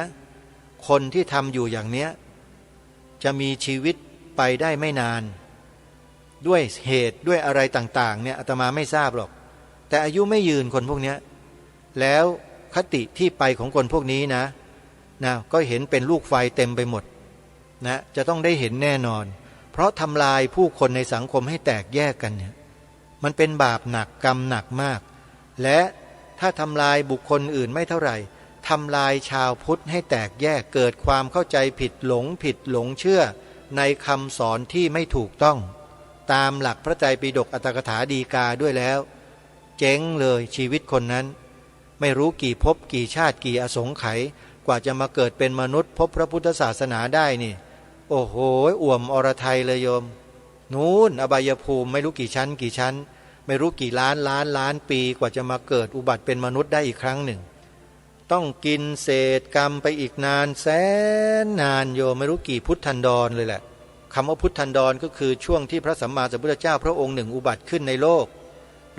คนที่ทำอยู่อย่างเนี้ยจะมีชีวิตไปได้ไม่นานด้วยเหตุด้วยอะไรต่างๆเนี่ยอาตมาไม่ทราบหรอกแต่อายุไม่ยืนคนพวกนี้แล้วคติที่ไปของคนพวกนี้นะก็เห็นเป็นลูกไฟเต็มไปหมดนะจะต้องได้เห็นแน่นอนเพราะทำลายผู้คนในสังคมให้แตกแยกกันเนี่ยมันเป็นบาปหนักกรรมหนักมากและถ้าทำลายบุคคลอื่นไม่เท่าไหร่ทำลายชาวพุทธให้แตกแยกเกิดความเข้าใจผิดหลงเชื่อในคำสอนที่ไม่ถูกต้องตามหลักพระไตรปิฎกอัตถกถาฎีกาด้วยแล้วเจ๊งเลยชีวิตคนนั้นไม่รู้กี่ภพกี่ชาติกี่อสงไขยกว่าจะมาเกิดเป็นมนุษย์พบพระพุทธศาสนาได้นี่โอ้โหอ่วมอรไทยเลยโยมนู้นอบายภูมิไม่รู้กี่ชั้นไม่รู้กี่ล้านปีกว่าจะมาเกิดอุบัติเป็นมนุษย์ได้อีกครั้งหนึ่งต้องกินเศษกรรมไปอีกนานแสนนานโยมไม่รู้กี่พุทธันดรเลยแหละคำว่าพุทธันดรก็คือช่วงที่พระสัมมาสัมพุทธเจ้าพระองค์หนึ่งอุบัติขึ้นในโลก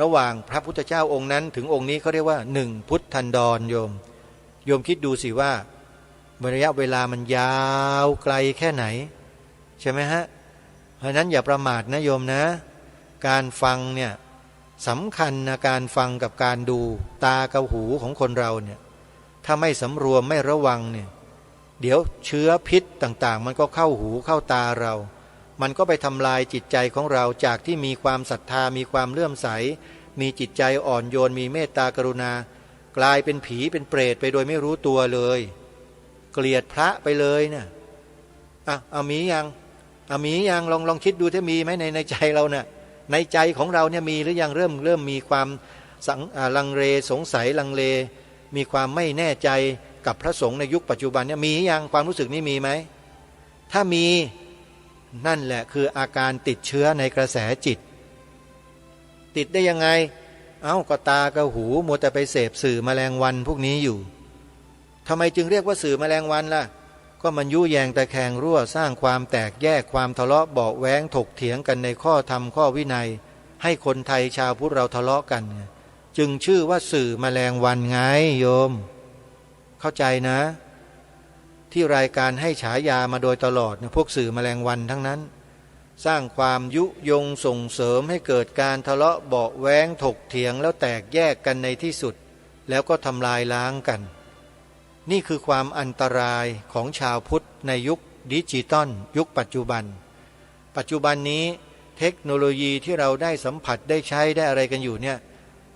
ระหว่างพระพุทธเจ้าองค์นั้นถึงองค์นี้เขาเรียกว่าหนึ่งพุทธันดรโยมคิดดูสิว่าระยะเวลามันยาวไกลแค่ไหนใช่ไหมฮะเพราะนั้นอย่าประมาทนะโยมนะการฟังเนี่ยสำคัญนะการฟังกับการดูตากับหูของคนเราเนี่ยถ้าไม่สำรวมไม่ระวังเนี่ยเดี๋ยวเชื้อพิษต่างๆมันก็เข้าหูเข้าตาเรามันก็ไปทำลายจิตใจของเราจากที่มีความศรัทธามีความเลื่อมใสมีจิตใจอ่อนโยนมีเมตตากรุณากลายเป็นผีเป็นเปรตไปโดยไม่รู้ตัวเลยเกลียดพระไปเลยเนี่ยเอามียังลองคิดดูถ้ามีไหมในใจเราเนี่ยในใจของเราเนี่ยมีหรือยังเริ่มมีความลังเลสงสัยลังเลมีความไม่แน่ใจกับพระสงฆ์ในยุคปัจจุบันเนี่ยมียังความรู้สึกนี้มีไหมถ้ามีนั่นแหละคืออาการติดเชื้อในกระแสจิตติดได้ยังไงก็ตากับหูมัวแต่ไปเสพสื่อแมลงวันพวกนี้อยู่ทำไมจึงเรียกว่าสื่อแมลงวันล่ะก็มันยุแยงตะแคงรั่วสร้างความแตกแยกความทะเลาะเบาะแว้งถกเถียงกันในข้อธรรมข้อวินัยให้คนไทยชาวพุทธเราทะเลาะกันจึงชื่อว่าสื่อแมลงวันไงโยมเข้าใจนะที่รายการให้ฉายามาโดยตลอดพวกสื่อแมลงวันทั้งนั้นสร้างความยุยงส่งเสริมให้เกิดการทะเลาะเบาะแว้งถกเถียงแล้วแตกแยกกันในที่สุดแล้วก็ทำลายล้างกันนี่คือความอันตรายของชาวพุทธในยุคดิจิตอลยุคปัจจุบันนี้เทคโนโลยีที่เราได้สัมผัสได้ใช้ได้อะไรกันอยู่เนี่ย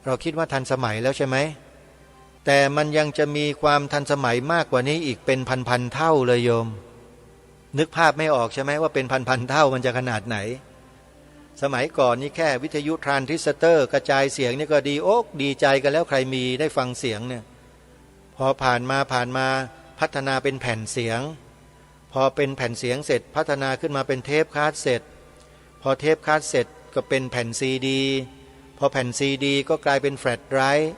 เราคิดว่าทันสมัยแล้วใช่ไหมแต่มันยังจะมีความทันสมัยมากกว่านี้อีกเป็นพันเท่าเลยโยมนึกภาพไม่ออกใช่ไหมว่าเป็นพันเท่ามันจะขนาดไหนสมัยก่อนนี่แค่วิทยุทรานซิสเตอร์กระจายเสียงนี่ก็ดีอกดีใจกันแล้วใครมีได้ฟังเสียงเนี่ยพอผ่านมาพัฒนาเป็นแผ่นเสียงพอเป็นแผ่นเสียงเสร็จพัฒนาขึ้นมาเป็นเทปคาสเซ็ตพอเทปคาสเซ็ตก็เป็นแผ่นซีดีพอแผ่นซีดีก็กลายเป็นแฟลชไดรฟ์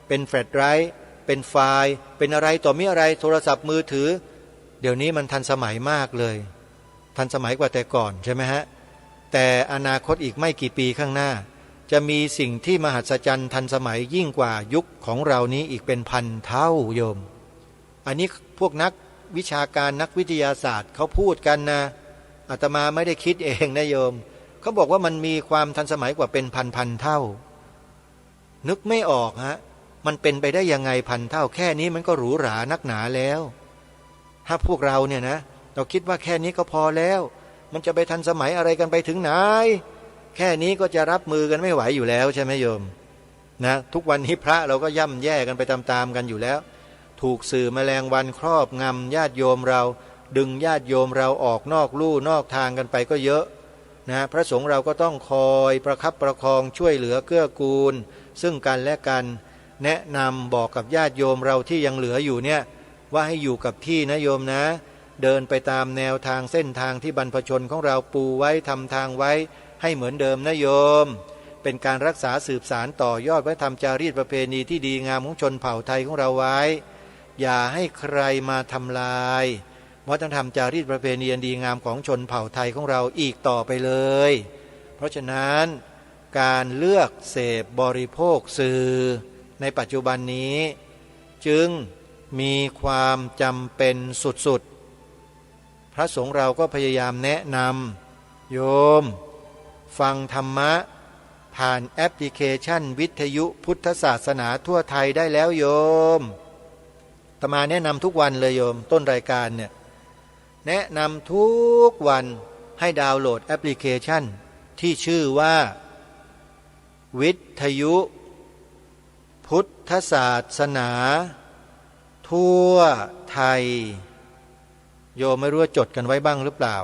เป็นแฟลชไดรฟ์เป็นไฟล์เป็นอะไรต่อมีอะไรโทรศัพท์มือถือเดี๋ยวนี้มันทันสมัยมากเลยทันสมัยกว่าแต่ก่อนใช่ไหมฮะแต่อนาคตอีกไม่กี่ปีข้างหน้าจะมีสิ่งที่มหัศจรรย์ทันสมัยยิ่งกว่ายุคของเรานี้อีกเป็นพันเท่าโยมอันนี้พวกนักวิชาการนักวิทยาศาสตร์เขาพูดกันนะอาตมาไม่ได้คิดเองนะโยมเขาบอกว่ามันมีความทันสมัยกว่าเป็นพันเท่านึกไม่ออกฮะมันเป็นไปได้ยังไงพันเท่าแค่นี้มันก็หรูหรานักหนาแล้วถ้าพวกเราเนี่ยนะเราคิดว่าแค่นี้ก็พอแล้วมันจะไปทันสมัยอะไรกันไปถึงไหนแค่นี้ก็จะรับมือกันไม่ไหวอยู่แล้วใช่ไหมโยมนะทุกวันนี้พระเราก็ย่ำแย่กันไปตามๆกันอยู่แล้วถูกสื่อแมลงวันครอบงำญาติโยมเราดึงญาติโยมเราออกนอกลู่นอกทางกันไปก็เยอะ นะพระสงฆ์เราก็ต้องคอยประคับประคองช่วยเหลือเกื้อกูลซึ่งกันและกันแนะนำบอกกับญาติโยมเราที่ยังเหลืออยู่เนี่ยว่าให้อยู่กับที่นะโยมนะเดินไปตามแนวทางเส้นทางที่บรรพชนของเราปูไว้ทำทางไว้ให้เหมือนเดิมนะโยมเป็นการรักษาสืบสารต่อยอดวัฒนธรรมจารีตประเพณีที่ดีงามของชนเผ่าไทยของเราไว้อย่าให้ใครมาทำลายวัฒนธรรมจารีตประเพณีอันดีงามของชนเผ่าไทยของเราอีกต่อไปเลยเพราะฉะนั้นการเลือกเสพบริโภคสื่อในปัจจุบันนี้จึงมีความจำเป็นสุดๆพระสงฆ์เราก็พยายามแนะนำโยมฟังธรรมะผ่านแอปพลิเคชันวิทยุพุทธศาสนาทั่วไทยได้แล้วโยมอาตมาแนะนำทุกวันเลยโยมต้นรายการเนี่ยแนะนำทุกวันให้ดาวน์โหลดแอปพลิเคชันที่ชื่อว่าวิทยุพุทธศาสนาทั่วไทยโยมไม่รู้ว่าจดกันไว้บ้างหรือเปล่า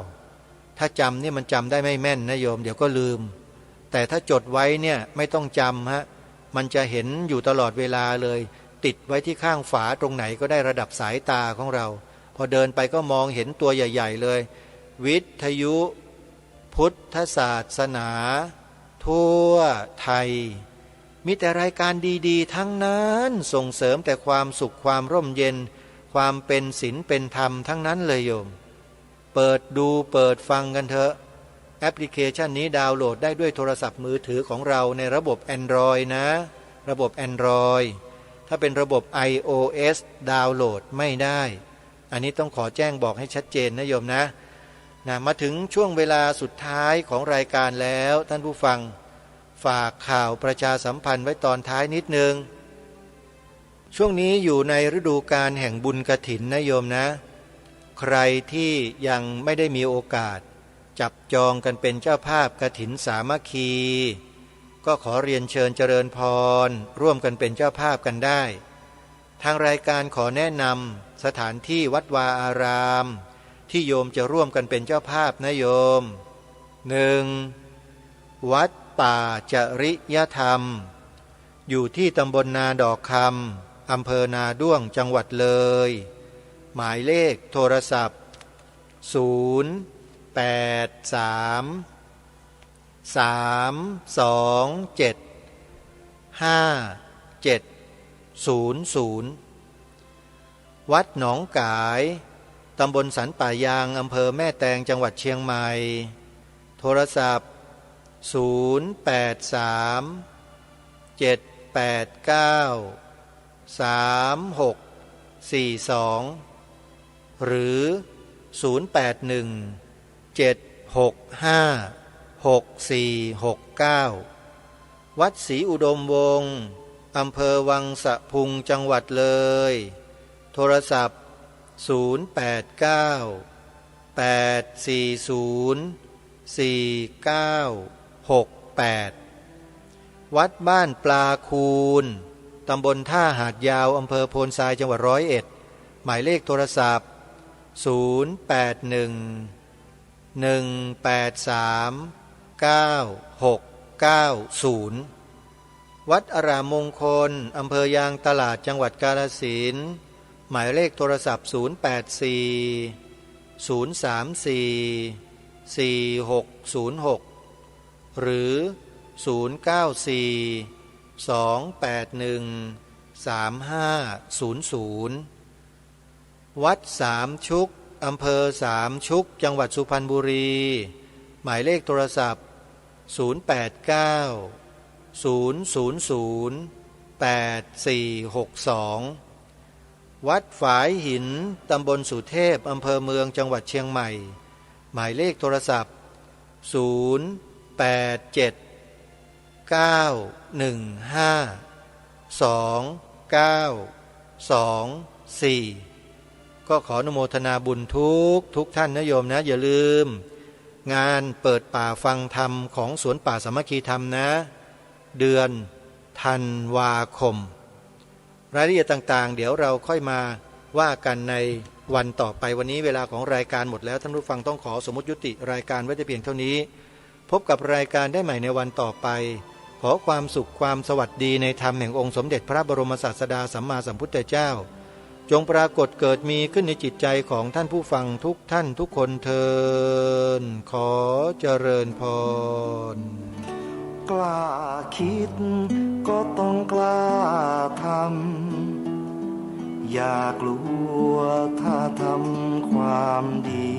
ถ้าจำนี่มันจำได้ไม่แม่นนะโยมเดี๋ยวก็ลืมแต่ถ้าจดไว้เนี่ยไม่ต้องจำฮะมันจะเห็นอยู่ตลอดเวลาเลยติดไว้ที่ข้างฝาตรงไหนก็ได้ระดับสายตาของเราพอเดินไปก็มองเห็นตัวใหญ่ๆเลยวิทยุพุทธศาสนาทั่วไทยมีแต่รายการดีๆทั้งนั้นส่งเสริมแต่ความสุขความร่มเย็นความเป็นศีลเป็นธรรมทั้งนั้นเลยโยมเปิดดูเปิดฟังกันเถอะแอปพลิเคชันนี้ดาวน์โหลดได้ด้วยโทรศัพท์มือถือของเราในระบบ Android นะระบบ Android ถ้าเป็นระบบ iOS ดาวน์โหลดไม่ได้อันนี้ต้องขอแจ้งบอกให้ชัดเจนนะโยมนะมาถึงช่วงเวลาสุดท้ายของรายการแล้วท่านผู้ฟังฝากข่าวประชาสัมพันธ์ไว้ตอนท้ายนิดนึงช่วงนี้อยู่ในฤดูกาลแห่งบุญกฐินนะโยมนะใครที่ยังไม่ได้มีโอกาสจับจองกันเป็นเจ้าภาพกฐินสามัคคีก็ขอเรียนเชิญเจริญพรร่วมกันเป็นเจ้าภาพกันได้ทางรายการขอแนะนำสถานที่วัดวาอารามที่โยมจะร่วมกันเป็นเจ้าภาพนะโยม 1. วัดป่าจริยธรรมอยู่ที่ตำบลนาดอกคำอำเภอนาด้วงจังหวัดเลยหมายเลขโทรศัพท์083-327-5700วัดหนองกายตำบลสันป่ายางอำเภอแม่แตงจังหวัดเชียงใหม่โทรศัพท์083-789-3642หรือ081-765-6469วัดศรีอุดมวงศ์อำเภอวังสะพุงจังหวัดเลยโทรศัพท์089-840-4968วัดบ้านปลาคูนตำบลท่าหาดยาวอำเภอโพนทรายจังหวัด101หมายเลขโทรศัพท์081-183-9690วัดอารามมงคลอำเภอยางตลาดจังหวัดกาฬสินธุ์หมายเลขโทรศัพท์084-034-4606หรือ094-281-3500วัดสามชุกอำเภอสามชุกจังหวัดสุพรรณบุรีหมายเลขโทรศัพท์089-000-8462วัดฝายหินตำบลสุเทพอำเภอเมืองจังหวัดเชียงใหม่หมายเลขโทรศัพท์087-915-2924ก็ขออนุโมทนาบุญทุกท่านนะโยมนะอย่าลืมงานเปิดป่าฟังธรรมของสวนป่าสามัคคีธรรมนะเดือนธันวาคมรายละเอียดต่างๆเดี๋ยวเราค่อยมาว่ากันในวันต่อไปวันนี้เวลาของรายการหมดแล้วท่านผู้ฟังต้องขอสมมุติยุติรายการไว้แต่เพียงเท่านี้ พบกับรายการได้ใหม่ในวันต่อไปขอความสุขความสวัสดีในธรรมแห่งองค์สมเด็จพระบรมศาสดาสัมมาสัมพุทธเจ้าจงปรากฏเกิดมีขึ้นในจิตใจของท่านผู้ฟังทุกท่านทุกคนเทินขอเจริญพรกล้าคิดก็ต้องกล้าทำอย่ากลัวถ้าทำความดี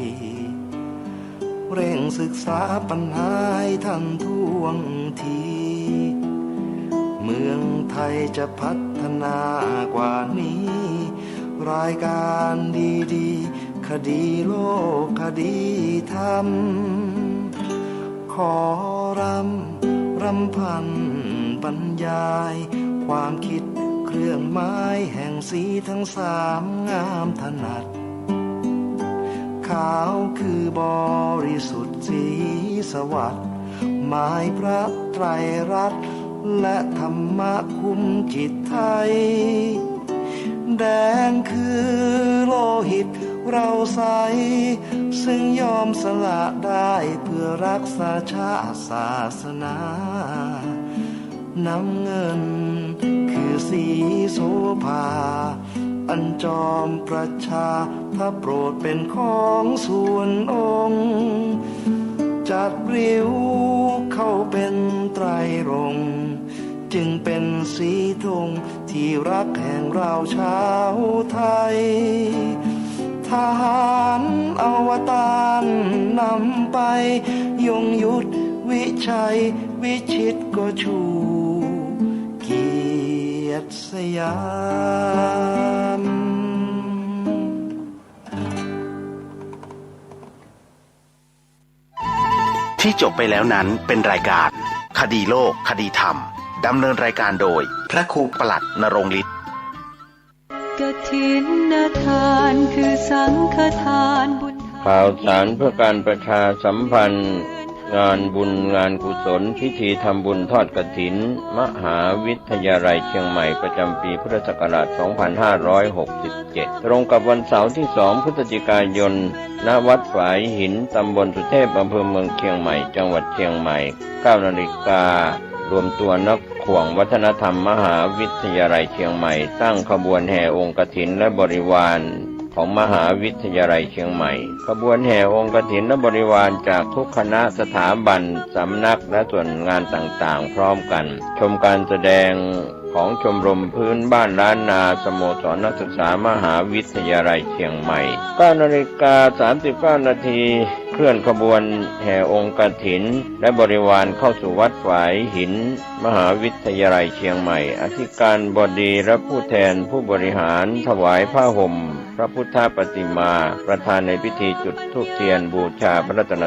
เร่งศึกษาปัญหาให้ทันท่วงทีเมืองไทยจะพัฒนากว่านี้รายการดีๆคดีโลกคดีธรรมขอรำพันบรรยายความคิดเครื่องหมายแห่งสีทั้งสามงามถนัดขาวคือบริสุทธิ์สีสวัสดิ์หมายพระไตรรัตน์และธรรมะคุ้มจิตไทยแดงคือโลหิตเราใสซึ่งยอมสละได้เพื่อรักษาชาติศาสนาน้ำเงินคือสีโสภาอันจอมประชาถ้าโปรดเป็นของส่วนองค์จัดริ้วเข้าเป็นไตรรงค์จึงเป็นสีธงที่รักแห่งเราชาวไทยทหารอวตารนำไปยงยุทธวิชัยวิชิตก็ชูเกียรติสยามที่จบไปแล้วนั้นเป็นรายการคดีโลกคดีธรรมดำเนินรายการโดยพระครูปลัดณรงค์ฤทธิ์กฐินทานคือสังฆทานบุญข่าวสารเพื่อการประชาสัมพันธ์งานบุญงานกุศลพิธีทำบุญทอดกฐินมหาวิทยาลัยเชียงใหม่ประจำปีพุทธศักราช 2567 ตรงกับวันเสาร์ที่ 2 พฤศจิกายน ณ วัดฝายหิน ตำบลสุเทพ อำเภอเมืองเชียงใหม่ จังหวัดเชียงใหม่ 9 นาฬิการวมตัวนักข่วงวัฒนธรรมมหาวิทยาลัยเชียงใหม่ตั้งขบวนแห่องค์กฐินและบริวารของมหาวิทยาลัยเชียงใหม่ขบวนแห่องค์กฐินและบริวารจากทุกคณะสถาบันสำนักและส่วนงานต่างๆพร้อมกันชมการแสดงของชมรมพื้นบ้านล้านนาสโมสรนักศึกษามหาวิทยาลัยเชียงใหม่ 9 นาฬิกา 39 นาทีเคลื่อนขบวนแห่องค์กฐินและบริวารเข้าสู่วัดฝายหินมหาวิทยาลัยเชียงใหม่อธิการบดีและผู้แทนผู้บริหารถวายผ้าห่มพระพุทธปฏิมาประธานในพิธีจุดธูปเทียนบูชาพระรัตน